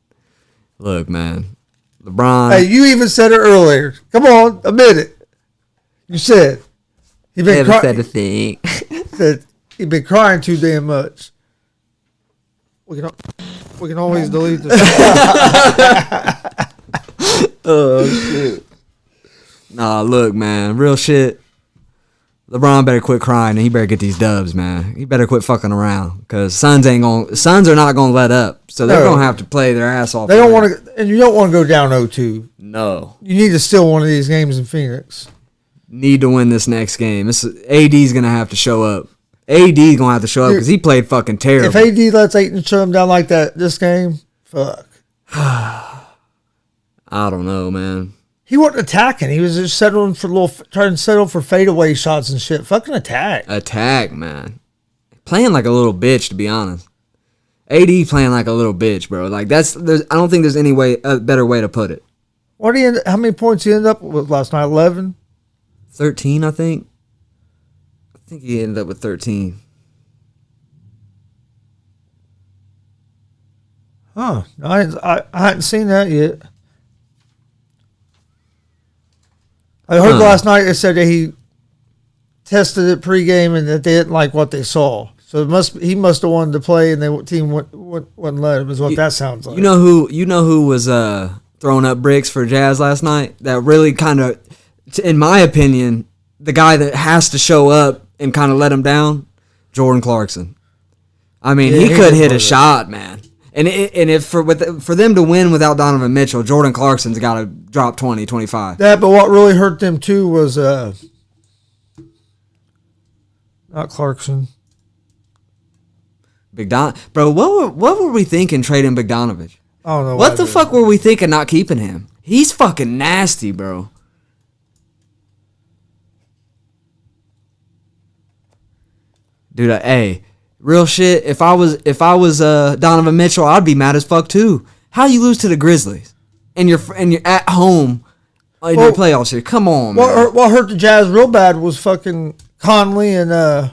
Look, man. LeBron. Hey, you even said it earlier. Come on, admit it. You said he been never said a thing. Said he been crying too damn much. We can always delete this. Oh shit. Nah, look, man, real shit. LeBron better quit crying and he better get these dubs, man. He better quit fucking around because Suns are not gonna let up, so they're gonna have to play their ass off. They don't want to, and you don't want to go down 0-2. No, you need to steal one of these games in Phoenix. Need to win this next game. AD's gonna have to show up. AD's gonna have to show up because he played fucking terrible. If AD lets Ayton shut him down like that this game, fuck. I don't know, man. He wasn't attacking. He was just trying to settle for fadeaway shots and shit. Fucking attack. Attack, man. Playing like a little bitch, to be honest. AD playing like a little bitch, bro. Like I don't think there's any better way to put it. How many points he ended up with last night? 11? 13, I think. I think he ended up with 13. Huh. I hadn't seen that yet. I heard last night it said that he tested it pregame and that they didn't like what they saw. So he must have wanted to play and the team wouldn't let him. Is what that sounds like. You know who was throwing up bricks for Jazz last night? That really kind of, in my opinion, the guy that has to show up and kind of let him down, Jordan Clarkson. I mean, he could hit a shot, man. And if for them to win without Donovan Mitchell, Jordan Clarkson's got to drop 20, 25. But what really hurt them too was not Clarkson. Bro, what were we thinking trading Bogdanovich? I don't know. What the fuck were we thinking not keeping him? He's fucking nasty, bro. Dude, hey, real shit. If I was Donovan Mitchell, I'd be mad as fuck too. How you lose to the Grizzlies and you're at home in your playoffs here? Come on, man. What hurt the Jazz real bad was fucking Conley and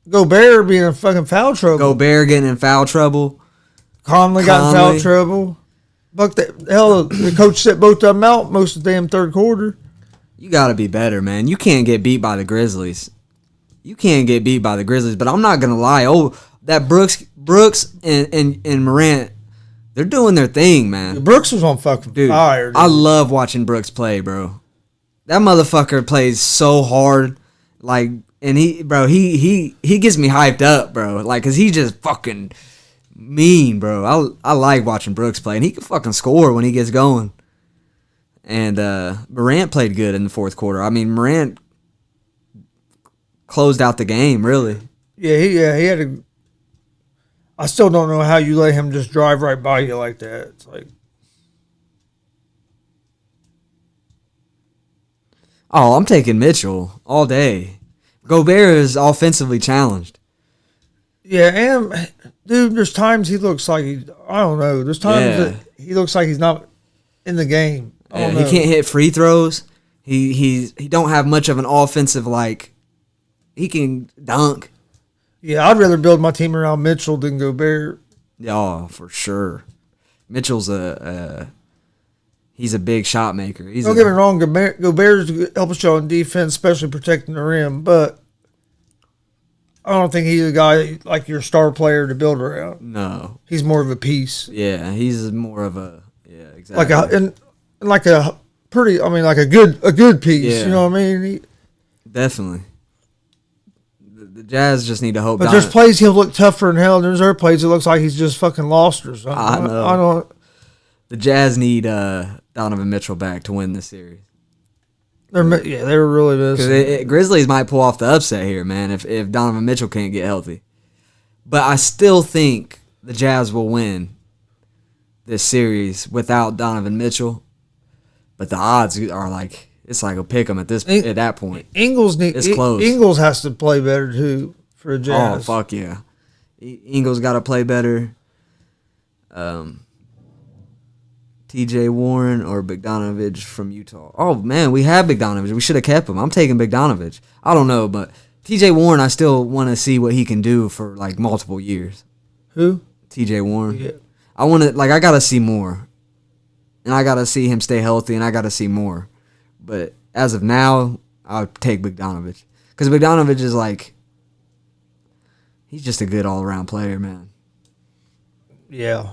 Gobert being in fucking foul trouble. Gobert getting in foul trouble. Conley got in foul trouble. The coach set both of them out most of the damn third quarter. You got to be better, man. You can't get beat by the Grizzlies. But I'm not going to lie. Oh, that Brooks and Morant, they're doing their thing, man. Brooks was on fucking fire. Dude. I love watching Brooks play, bro. That motherfucker plays so hard. Like, and he gets me hyped up, bro. Like, cause he's just fucking mean, bro. I like watching Brooks play, and he can fucking score when he gets going. And Morant played good in the fourth quarter. I mean, Morant closed out the game, really. Yeah, he had I still don't know how you let him just drive right by you like that. It's like, Oh, I'm taking Mitchell all day. Gobert is offensively challenged. yeah, and dude, there's times he looks like I don't know. There's times Yeah. that he looks like he's not in the game. I don't He know. can't hit free throws. He don't have much of an offensive like. He can dunk. Yeah, I'd rather build my team around Mitchell than Gobert. Yeah, for sure. Mitchell's he's a big shot maker. Don't get me wrong, Gobert's helps you on defense, especially protecting the rim, but I don't think he's a guy like your star player to build around. No. He's more of a piece. Yeah, he's more of a exactly. Like a pretty, I mean, like a good piece. Yeah. You know what I mean? Definitely. The Jazz just need to hope. But there's plays he'll look tougher than hell, and there's other plays it looks like he's just fucking lost or something. I know. I don't. The Jazz need Donovan Mitchell back to win this series. They were really missing. Because Grizzlies might pull off the upset here, man, if Donovan Mitchell can't get healthy. But I still think the Jazz will win this series without Donovan Mitchell. But the odds are like it's like a pick 'em at that point. It's close. Ingles has to play better too for the Jazz. Oh fuck yeah, Ingles got to play better. T.J. Warren or Bogdanovich from Utah. Oh man, we have Bogdanovich. We should have kept him. I'm taking Bogdanovich. I don't know, but T.J. Warren, I still want to see what he can do for like multiple years. Who? T.J. Warren. Yeah. I gotta see more, and I gotta see him stay healthy, and I gotta see more. But as of now, I'll take Bogdanovich because Bogdanovich is like, he's just a good all around player, man. Yeah.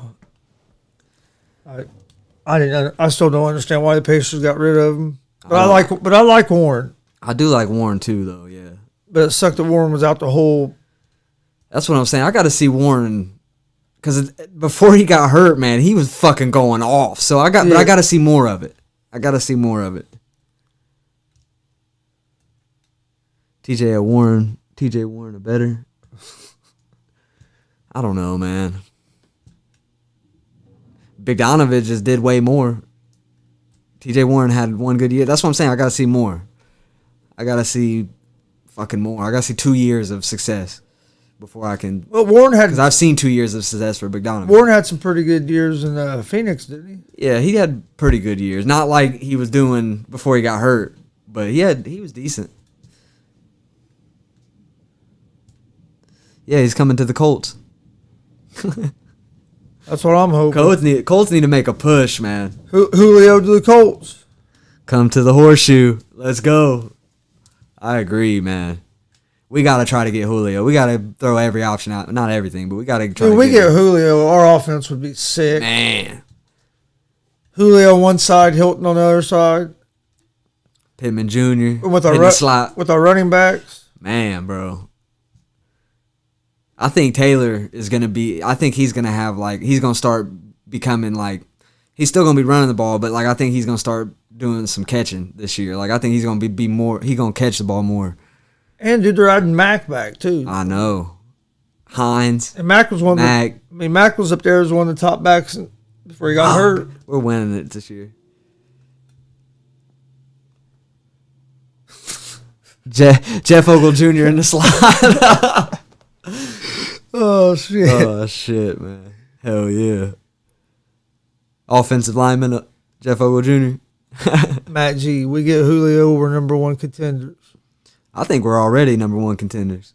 I still don't understand why the Pacers got rid of him. But I like Warren. I do like Warren too, though. Yeah. But it sucked that Warren was out the whole. That's what I'm saying. I got to see Warren because before he got hurt, man, he was fucking going off. So but I got to see more of it. I got to see more of it. TJ Warren a better. I don't know, man. Bogdanovich just did way more. TJ Warren had one good year. That's what I'm saying. I got to see more. I got to see fucking more. I got to see 2 years of success before I can. Well, Warren had. Because I've seen 2 years of success for Bogdanovich. Warren had some pretty good years in Phoenix, didn't he? Yeah, he had pretty good years. Not like he was doing before he got hurt, but he was decent. Yeah, he's coming to the Colts. That's what I'm hoping. Colts need to make a push, man. Julio to the Colts. Come to the horseshoe. Let's go. I agree, man. We got to try to get Julio. We got to throw every option out. Not everything, but we got to try If to we get Julio, our offense would be sick. Man. Julio on one side, Hilton on the other side. Pittman Jr. With our running backs. Man, bro. I think Taylor is going to be, I think he's going to have he's going to start becoming he's still going to be running the ball, but I think he's going to start doing some catching this year. I think he's going to be more, he's going to catch the ball more. And dude, they're adding Mac back too. I know. Hines. And Mac was Mac was up there as one of the top backs before he got hurt. We're winning it this year. Jeff Ogle Jr. in the slide. Oh shit! Oh shit, man! Hell yeah! Offensive lineman Jeff Ogle Jr. Matt G. We get Julio. We're number one contenders. I think we're already number one contenders.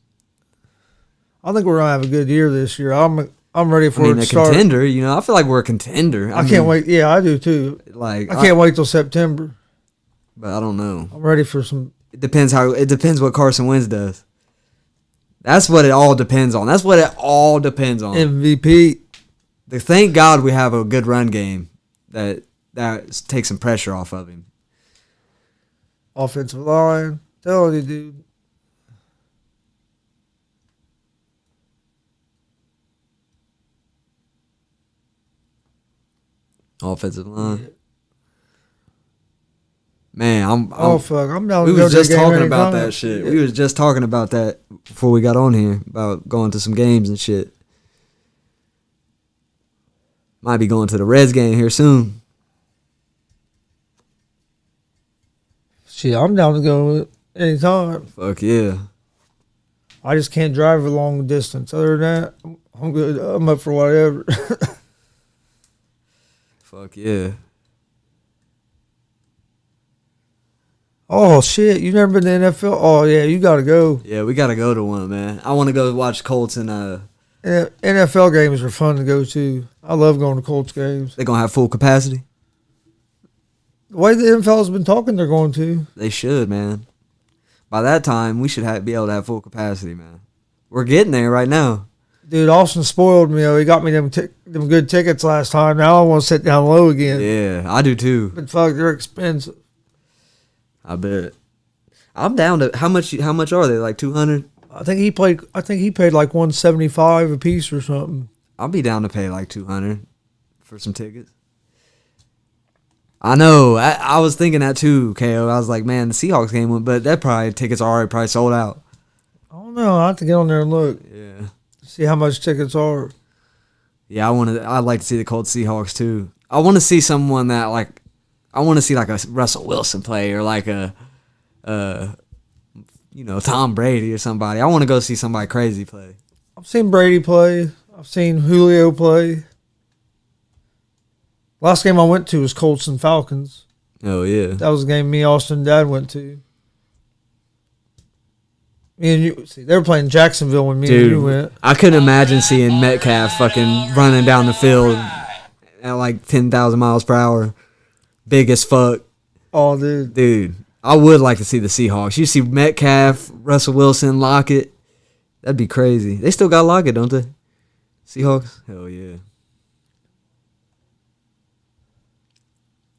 I think we're gonna have a good year this year. I'm ready for it to a start. Contender. I feel like we're a contender. I can't wait. Yeah, I do too. I can't wait till September. But I don't know. I'm ready for some. It depends what Carson Wentz does. That's what it all depends on. MVP. Thank God we have a good run game that takes some pressure off of him. Offensive line. Telling you, dude. Offensive line. Yeah. Man, fuck! I'm down. We was just talking about that shit. Yeah. We was just talking about that before we got on here about going to some games and shit. Might be going to the Reds game here soon. Shit, I'm down to go anytime. Fuck yeah. I just can't drive a long distance. Other than that, I'm good. I'm up for whatever. Fuck yeah. Oh shit! You never been to the NFL? Oh yeah, you gotta go. Yeah, we gotta go to one, man. I want to go watch Colts and NFL games are fun to go to. I love going to Colts games. they gonna have full capacity. The way the NFL's been talking, they're going to. They should, man. By that time, we should be able to have full capacity, man. We're getting there right now. Dude, Austin spoiled me. He got me them good tickets last time. Now I want to sit down low again. Yeah, I do too. But fuck, they're expensive. I bet. I'm down to how much are they? Like 200? I think he paid like $175 a piece or something. I'll be down to pay like 200 for some tickets. I know. I was thinking that too, KO. I was like, man, the Seahawks game went, but that tickets are already probably sold out. I don't know. I have to get on there and look. Yeah. See how much tickets are. Yeah, I'd like to see the Colts Seahawks too. I want to see someone that like, I want to see like a Russell Wilson play or like a Tom Brady or somebody. I want to go see somebody crazy play. I've seen Brady play. I've seen Julio play. Last game I went to was Colts and Falcons. Oh yeah. That was a game me, Austin, and Dad went to. Me and you, see, they were playing Jacksonville when me and you went. I couldn't imagine seeing Metcalf fucking running down the field at like 10,000 miles per hour. Big as fuck. Oh, dude. Dude, I would like to see the Seahawks. You see Metcalf, Russell Wilson, Lockett. That'd be crazy. They still got Lockett, don't they? Seahawks? Hell yeah.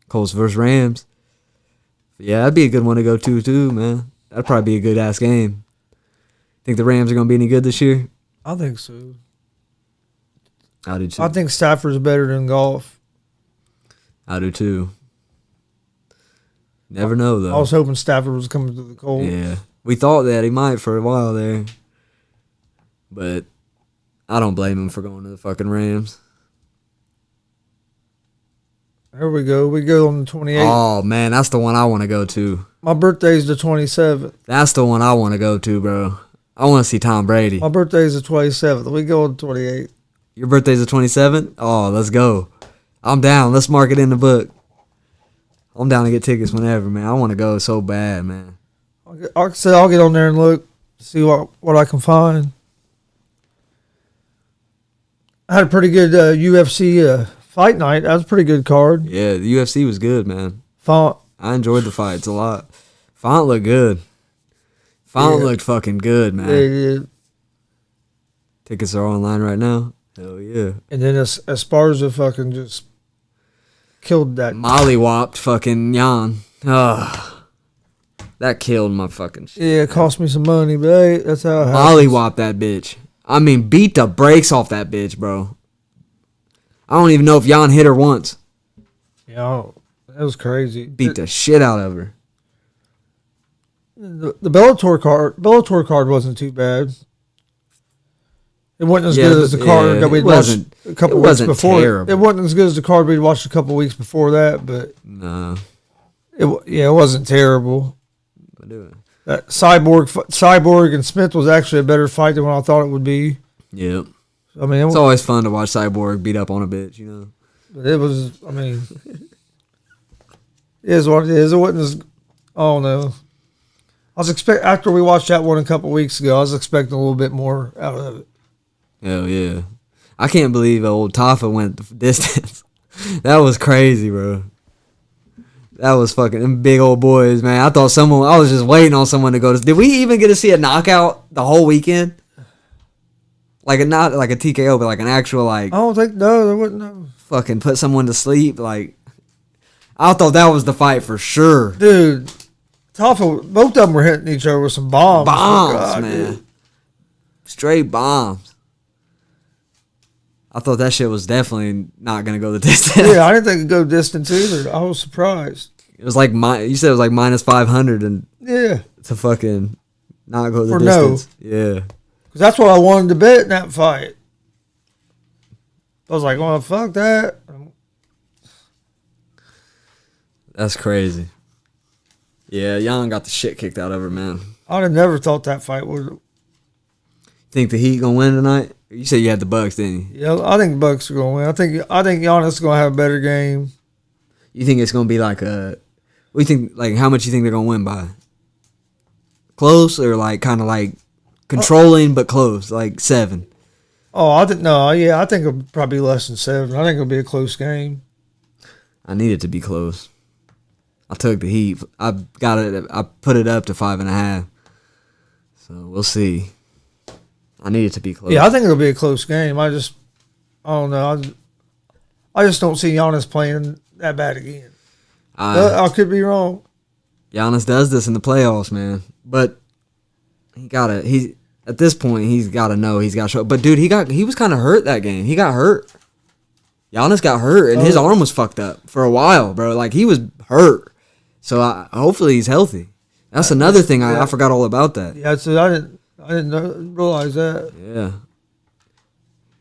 Colts versus Rams. Yeah, that'd be a good one to go to, too, man. That'd probably be a good-ass game. Think the Rams are going to be any good this year? I think so. I do, too. I think Stafford's better than Goff. I do, too. Never know, though. I was hoping Stafford was coming to the Colts. Yeah. We thought that he might for a while there. But I don't blame him for going to the fucking Rams. There we go. We go on the 28th. Oh, man, that's the one I want to go to. My birthday's the 27th. That's the one I want to go to, bro. I want to see Tom Brady. My birthday's the 27th. We go on the 28th. Your birthday's the 27th? Oh, let's go. I'm down. Let's mark it in the book. I'm down to get tickets whenever, man. I want to go so bad, man. I'll get on there and look, see what I can find. I had a pretty good UFC fight night. That was a pretty good card. Yeah, the UFC was good, man. Font. I enjoyed the fights a lot. Font looked good. Font looked fucking good, man. Yeah. Tickets are online right now. Hell yeah. And then Esparza fucking just killed that. Mollywopped fucking Jan. Ugh. That killed my fucking shit. Yeah, it cost me some money, but hey, that's how it happens. Mollywopped that bitch. I mean, beat the brakes off that bitch, bro. I don't even know if Jan hit her once. Yeah, that was crazy. Beat the shit out of her. The Bellator card wasn't too bad. It wasn't as good as the card that we'd watched a couple weeks before. Terrible. It wasn't as good as the card we'd watched a couple weeks before that, but No. it wasn't terrible. What doing? That Cyborg and Smith was actually a better fight than what I thought it would be. Yep. I mean, It's always fun to watch Cyborg beat up on a bitch, you know. but it was. I mean, it is what it is. It wasn't as. Oh no. After we watched that one a couple weeks ago, I was expecting a little bit more out of it. Hell yeah. I can't believe old Tafa went the distance. That was crazy, bro. That was fucking them big old boys, man. I was just waiting on someone to go to. Did we even get to see a knockout the whole weekend? Not like a TKO, but like an actual like. I don't think there wasn't no. Fucking put someone to sleep. Like, I thought that was the fight for sure. Dude, both of them were hitting each other with some bombs. Bombs, God, man. dude. Straight bombs. I thought that shit was definitely not gonna go the distance. Yeah, I didn't think it'd go distance either. I was surprised. It was like you said it was like minus 500 and Yeah, to fucking not go the For distance. Yeah. because that's what I wanted to bet in that fight. I was like, well, fuck that. That's crazy. Yeah, Jan got the shit kicked out of her, man. I'd have never thought that fight would. Think the Heat gonna win tonight? You said you had the Bucks, didn't you? Yeah, I think Bucks are gonna win. I think Giannis is gonna have a better game. You think it's gonna be like a? What do you think? Like, how much you think they're gonna win by? Close or like kind of like controlling but close, like 7? Oh, I didn't know. Yeah, I think it'll probably be less than 7. I think it'll be a close game. I need it to be close. I took the Heat. I got it. I put it up to 5.5. So we'll see. I need it to be close. Yeah, I think it'll be a close game. I don't know. I just don't see Giannis playing that bad again. I could be wrong. Giannis does this in the playoffs, man. But he at this point he's gotta know he's gotta show. But dude, he was kinda hurt that game. He got hurt. Giannis got hurt and his arm was fucked up for a while, bro. Like he was hurt. So hopefully he's healthy. That's another thing I forgot all about that. Yeah, so I didn't realize that. Yeah.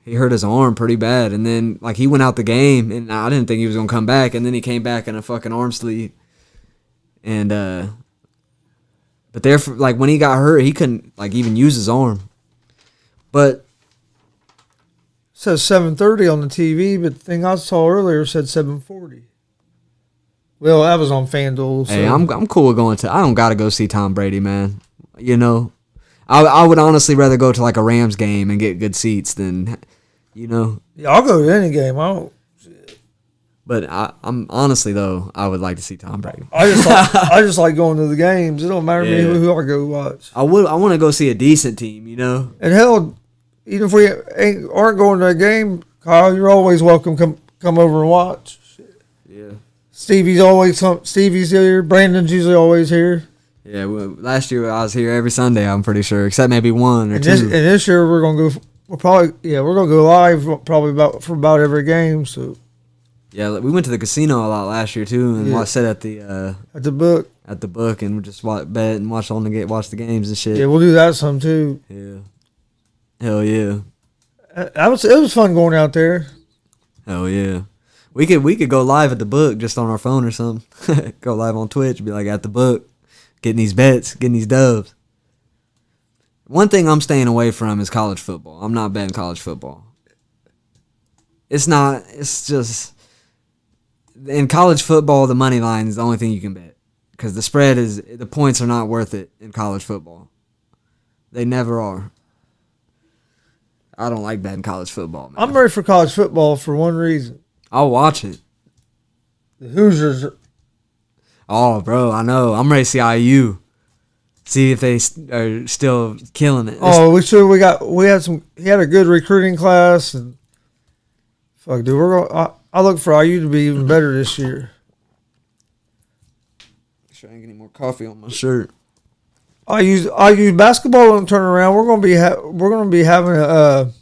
He hurt his arm pretty bad, and then like he went out the game, and I didn't think he was gonna come back, and then he came back in a fucking arm sleeve, and but like when he got hurt, he couldn't like even use his arm. But it says 7:30 on the TV, but the thing I saw earlier said 7:40. Well, that was on FanDuel. So. hey, I'm cool with going to. I don't gotta go see Tom Brady, man. You know, I would honestly rather go to like a Rams game and get good seats than, you know. Yeah, I'll go to any game. I don't. But I'm honestly though, I would like to see Tom Brady. I just like going to the games. It don't matter to me who I go watch. I want to go see a decent team, you know. And hell, even if we aren't going to a game, Kyle, you're always welcome. Come over and watch. Yeah. Stevie's here. Brandon's usually always here. Yeah. Well, last year I was here every Sunday. I'm pretty sure, except maybe one or two. And this year we're gonna go. We're gonna go live probably for about every game. So. Yeah, we went to the casino a lot last year too, and sat at the book and we just bet and watch the games and shit. Yeah, we'll do that some too. Yeah. Hell yeah. It was fun going out there. Hell yeah. We could go live at the book just on our phone or something. Go live on Twitch, be like at the book, getting these bets, getting these dubs. One thing I'm staying away from is college football. I'm not betting college football. It's just in college football, the money line is the only thing you can bet because the points are not worth it in college football. They never are. I don't like betting college football, man. I'm ready for college football for one reason. I'll watch it. The Hoosiers. Oh, bro, I know. I'm ready to see IU. See if they are still killing it. Oh, he had a good recruiting class and fuck, dude, I look for IU to be even better this year. Make sure I ain't get any more coffee on my shirt. IU basketball don't turn around. We're gonna be having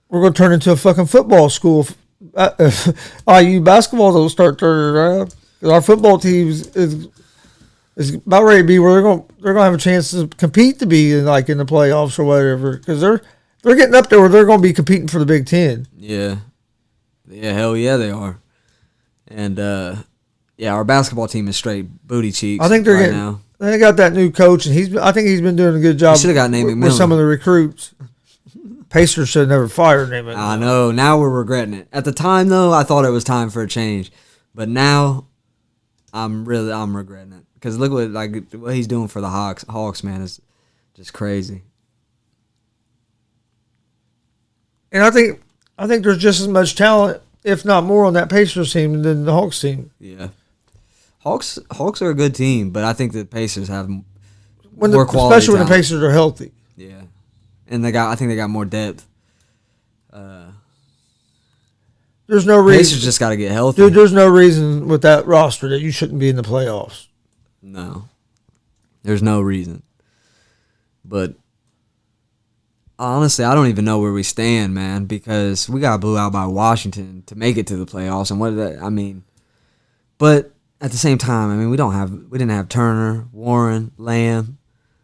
we're gonna turn into a fucking football school. IU basketball don't start turning around. Our football team is about ready to be where they're gonna have a chance to compete to be in the playoffs or whatever because they're getting up there where they're gonna be competing for the Big Ten. Yeah, hell yeah they are, and our basketball team is straight booty cheeks. I think now. They got that new coach, and I think he's been doing a good job. Should have got Nate McMillan with some of the recruits. Pacers should have never fired Nate McMillan. I know. Now we're regretting it. At the time, though, I thought it was time for a change, but now I'm regretting it because look what he's doing for the Hawks, man, is just crazy. And I think there's just as much talent, if not more, on that Pacers team than the Hawks team. Yeah. Hawks are a good team, but I think the Pacers have more quality, especially when talent. the Pacers are healthy. Yeah, and I think they got more depth. There's no reason. Pacers just got to get healthy, dude. There's no reason with that roster that you shouldn't be in the playoffs. No, there's no reason. But honestly, I don't even know where we stand, man, because we got blew out by Washington to make it to the playoffs, and what did that? I mean, but. At the same time, I mean, we didn't have Turner, Warren, Lamb.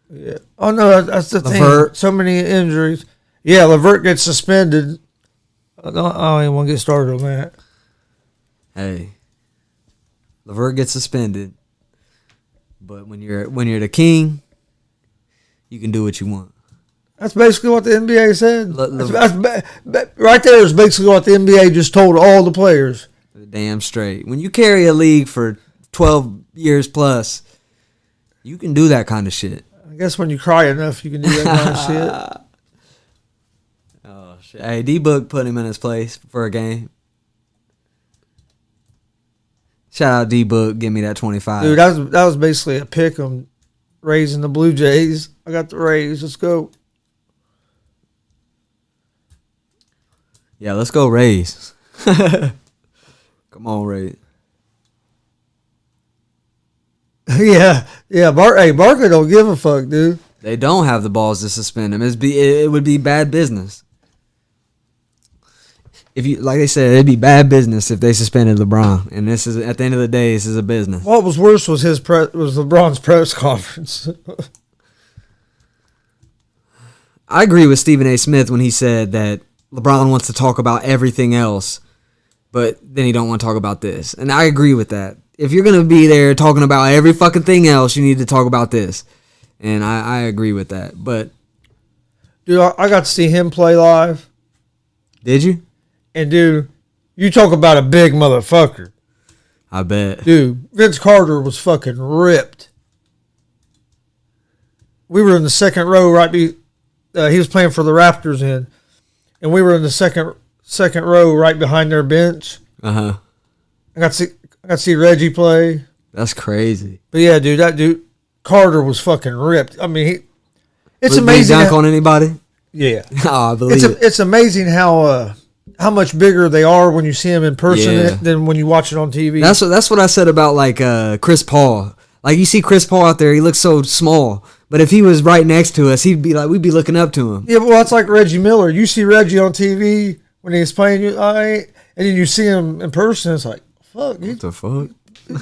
Yeah. Oh no, that's the thing. So many injuries. Yeah, Levert gets suspended. I don't even want to get started on that. Hey, Levert gets suspended, but when you're the king, you can do what you want. That's basically what the NBA said. Le- Right there is basically what the NBA just told all the players. Damn straight. When you carry a league for 12 years plus, you can do that kind of shit. I guess when you cry enough, you can do that kind of shit. Oh shit! Hey, D-Book put him in his place for a game. Shout out D-Book, give me that 25. Dude, that was basically a pick 'em raising the Blue Jays. I got the Rays. Let's go. Yeah, let's go Rays. Come on, Rays. Yeah. Barker don't give a fuck, dude. They don't have the balls to suspend him. It would be bad business. If you, like they said, it'd be bad business if they suspended LeBron. And this is, at the end of the day, this is a business. What was worse was was LeBron's press conference. I agree with Stephen A. Smith when he said that LeBron wants to talk about everything else, but then he don't want to talk about this. And I agree with that. If you're going to be there talking about every fucking thing else, you need to talk about this. And I agree with that. But Dude, I got to see him play live. did you? And, dude, you talk about a big motherfucker. I bet. Dude, Vince Carter was fucking ripped. We were in the second row he was playing for the Raptors and we were in the second row right behind their bench. Uh-huh. I got to see Reggie play. That's crazy. But yeah, dude, that dude Carter was fucking ripped. I mean, it's Did he amazing. dunk on anybody? Yeah. Oh, I believe it. It's amazing how much bigger they are when you see them in person Yeah. than when you watch it on TV. That's what I said about like Chris Paul. Like you see Chris Paul out there, he looks so small. But if he was right next to us, we'd be looking up to him. Yeah, well, that's like Reggie Miller. You see Reggie on TV when he's playing, and then you see him in person. It's like, fuck, What the fuck?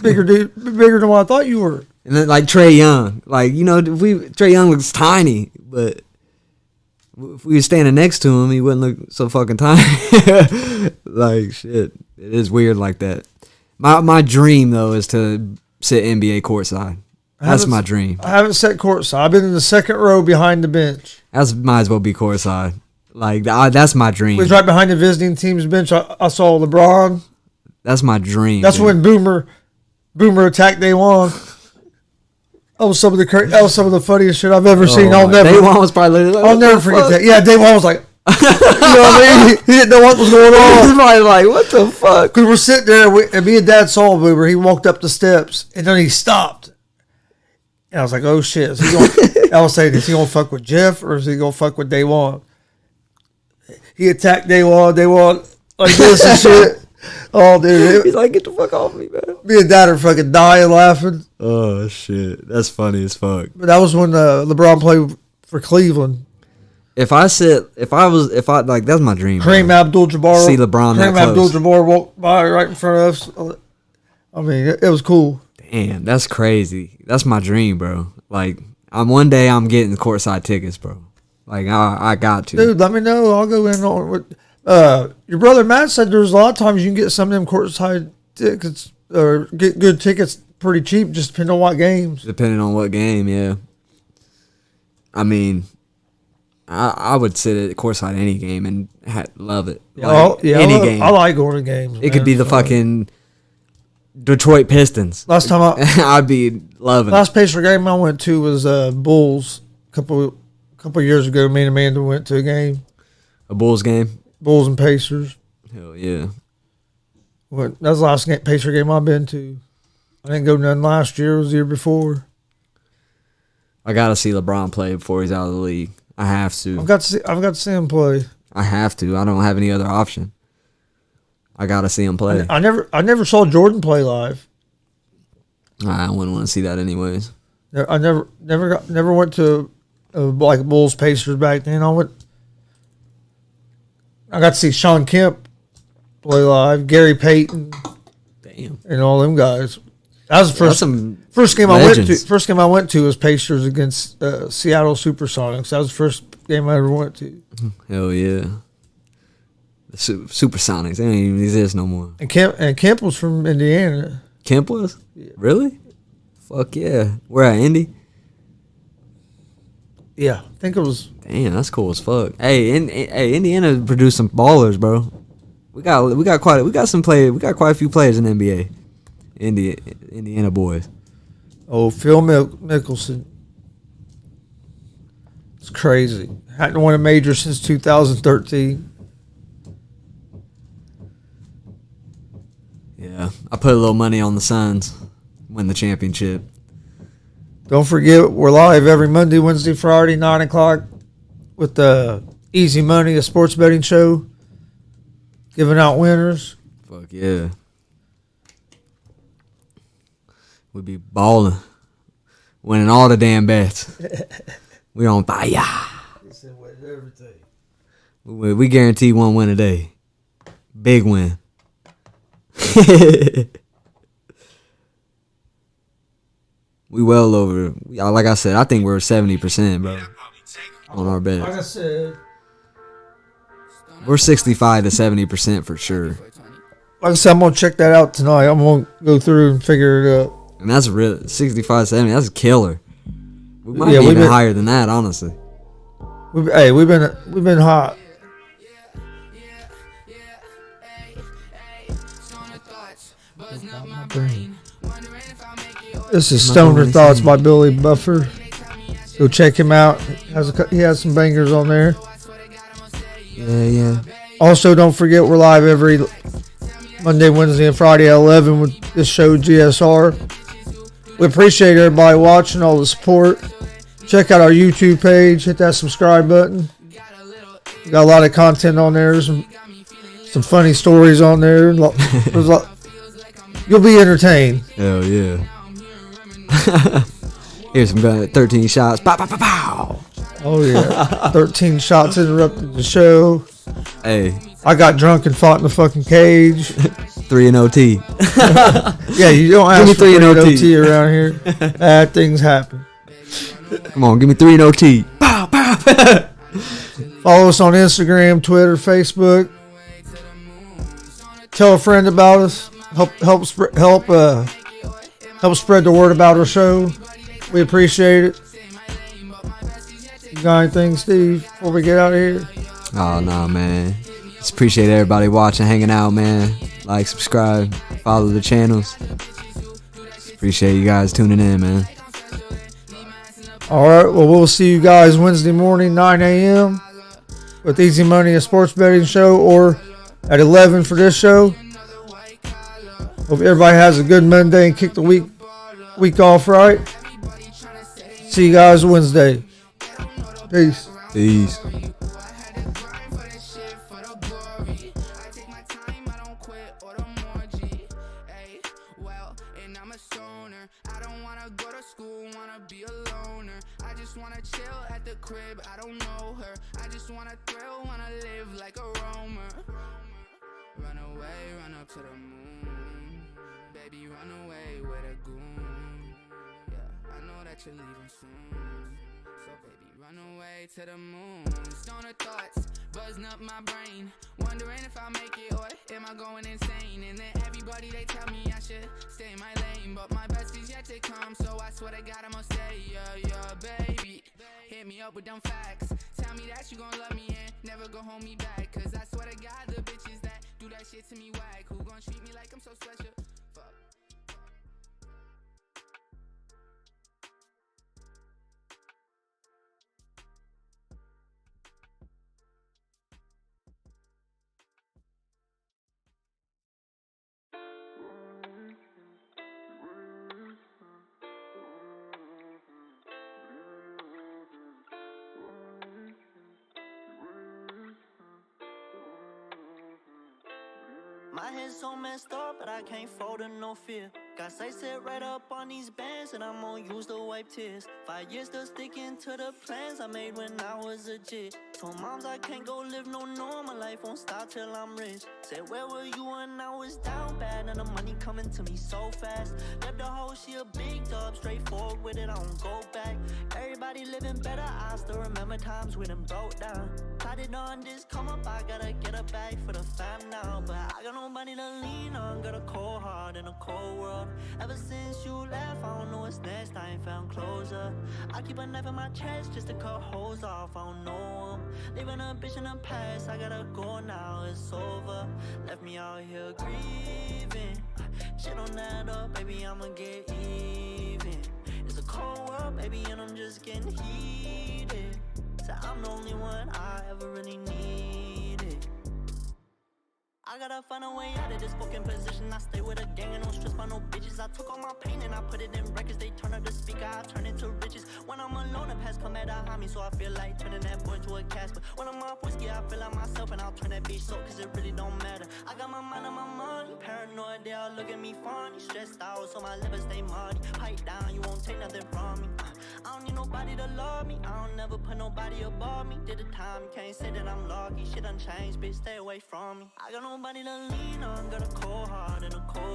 bigger dude, bigger than what I thought you were. And then like Trae Young, like Trae Young looks tiny, but if we were standing next to him, he wouldn't look so fucking tiny. Like shit, it is weird like that. My dream though is to sit NBA courtside. That's my dream. I haven't sat courtside. I've been in the second row behind the bench. That might as well be courtside. Like that's my dream. It was right behind the visiting team's bench. I saw LeBron. That's my dream. That's dude. when Boomer attacked Day One. That was some of the funniest shit I've ever seen. Day One was probably like, I'll never forget that. Yeah, Day One was like, you know what I mean? He didn't know what was going He was on. probably like, what the fuck? Because we're sitting there, and me and Dad saw Boomer. He walked up the steps, and then he stopped. And I was like, oh shit. I was saying, is he going to fuck with Jeff, or is he going to fuck with Day One? He attacked Day One like this and shit. Oh, dude. He's like, get the fuck off me, man. Me and Dad are fucking dying laughing. Oh, shit. That's funny as fuck. But that was when LeBron played for Cleveland. That's my dream. Kareem man. Abdul-Jabbar. See LeBron that Kareem close. Abdul-Jabbar walked by right in front of us. I mean, it was cool. Damn, that's crazy. That's my dream, bro. Like, one day I'm getting courtside tickets, bro. Like, I got to. Dude, let me know. I'll go in on with. Your brother Matt said there's a lot of times you can get some of them courtside tickets or get good tickets pretty cheap, just depending on what games. Depending on what game, yeah. I mean, I would sit at courtside any game and love it. Like, any game. I like going to games. It could be the fucking Detroit Pistons. Last time I'd be loving. Last Pacer game I went to was Bulls. A couple years ago, me and Amanda went to a game. A Bulls game. Bulls and Pacers. Hell yeah. That was the last Pacer game I've been to. I didn't go none last year. It was the year before. I gotta see LeBron play before he's out of the league. I have to. I've got to see him play. I have to. I don't have any other option. I gotta see him play. I never saw Jordan play live. I wouldn't want to see that anyways. I never went to like Bulls Pacers back then. I got to see Sean Kemp play live, Gary Payton, Damn, and all them guys. That was the first game legends. I went to. First game I went to was Pacers against Seattle SuperSonics. That was the first game I ever went to. Hell yeah. The Supersonics, they don't even exist no more. And Kemp was from Indiana. Kemp was? Yeah. Really? Fuck yeah. Where at, Indy? Yeah, I think it was. Damn, that's cool as fuck. Hey, Indiana produced some ballers, bro. We got quite a few players in the NBA. Indiana boys. Oh, Phil Mickelson. It's crazy. Hadn't won a major since 2013. Yeah, I put a little money on the Suns win the championship. Don't forget, we're live every Monday, Wednesday, Friday, 9 o'clock with the Easy Money, a sports betting show, giving out winners. Fuck yeah. We be balling, winning all the damn bets. We on fire. We guarantee one win a day. Big win. We well over. Like I said, I think we're 70%, bro, on our bet. Like I said, We're 65 to 70% for sure. like I said, I'm going to check that out tonight. I'm going to go through and figure it out. And that's real. 65, 70. That's a killer. We might Yeah, be we've even been- higher than that, honestly. We've been hot. This is Stoner Thoughts by Billy Buffer. Go check him out. He has some bangers on there. Yeah. Also, don't forget we're live every Monday, Wednesday, and Friday at 11 with this show, GSR. We appreciate everybody watching, all the support. Check out our YouTube page. Hit that subscribe button. We got a lot of content on there. Some funny stories on there. You'll be entertained. Hell yeah. Here's some 13 shots. Pow, pow, pow, pow. Oh, yeah. 13 shots interrupted the show. Hey. I got drunk and fought in the fucking cage. 3 and OT. Yeah, you don't Give me ask for 3 3 and OT. OT around here. Bad things happen. Come on, give me 3 and OT. Pow, pow. Follow us on Instagram, Twitter, Facebook. Tell a friend about us. Help spread the word about our show. We appreciate it. You got anything, Steve, before we get out of here? Oh, no, man. Just appreciate everybody watching, hanging out, man. Like, subscribe, follow the channels. Just appreciate you guys tuning in, man. All right. Well, we'll see you guys Wednesday morning, 9 a.m. with Easy Money, a sports betting show, or at 11 for this show. Hope everybody has a good Monday and kick the week off right. See you guys Wednesday. Peace. Peace. To the moon, baby, run away with a goon. Yeah, I know that you're leaving soon, so baby, run away to the moon. Stoner thoughts buzzing up my brain, wondering if I'll make it or am I going insane? And then everybody they tell me I should stay in my lane, but my best is yet to come, so I swear to God I'ma stay. Yeah, baby, hit me up with them facts. Tell me that you gon' love me and never go hold me back, 'cause I swear to God the bitches that do that shit to me whack. Who gon' treat me like I'm so special? Fuck. My head's so messed up, but I can't fold in no fear. Got sight set right up on these bands, and I'm gon' use to wipe tears. 5 years still sticking to the plans I made when I was a jit. Told moms I can't go live no normal life, won't stop till I'm rich. Said where were you when I was down bad, and the money coming to me so fast. Left the hoe, she a big dub, straightforward with it, I don't go back. Everybody living better, I still remember times we done broke down. Tried it on this come up, I gotta get a bag for the fam now. But I got nobody to lean on, got a cold heart in a cold world. Ever since you left, I don't know what's next, I ain't found closure. I keep a knife in my chest just to cut holes off, I don't know 'em. Leaving a bitch in the past, I gotta go now, it's over. Left me out here grieving. Shit don't add up, baby, I'ma get even. It's a cold world, baby, and I'm just getting heated. So I'm the only one I ever really needed. I gotta find a way out of this fucking position. I stay with a gang and don't stress by no bitches. I took all my pain and I put it in records. They turn up the speaker, I turn it to riches. When I'm alone, the past come at behind me, so I feel like turning that boy to a Casper. When I'm off whiskey, I feel like myself, and I'll turn that bitch so, cause it really don't matter. I got my mind on my money, paranoid, they all look at me funny. Stressed out, so my liver stay muddy. Pipe down, you won't take nothing from me. I don't need nobody to love me, I don't never put nobody above me. Did the time, you can't say that I'm lucky. Shit done changed, bitch, stay away from me. I got nobody to lean on, got a cold heart and a cold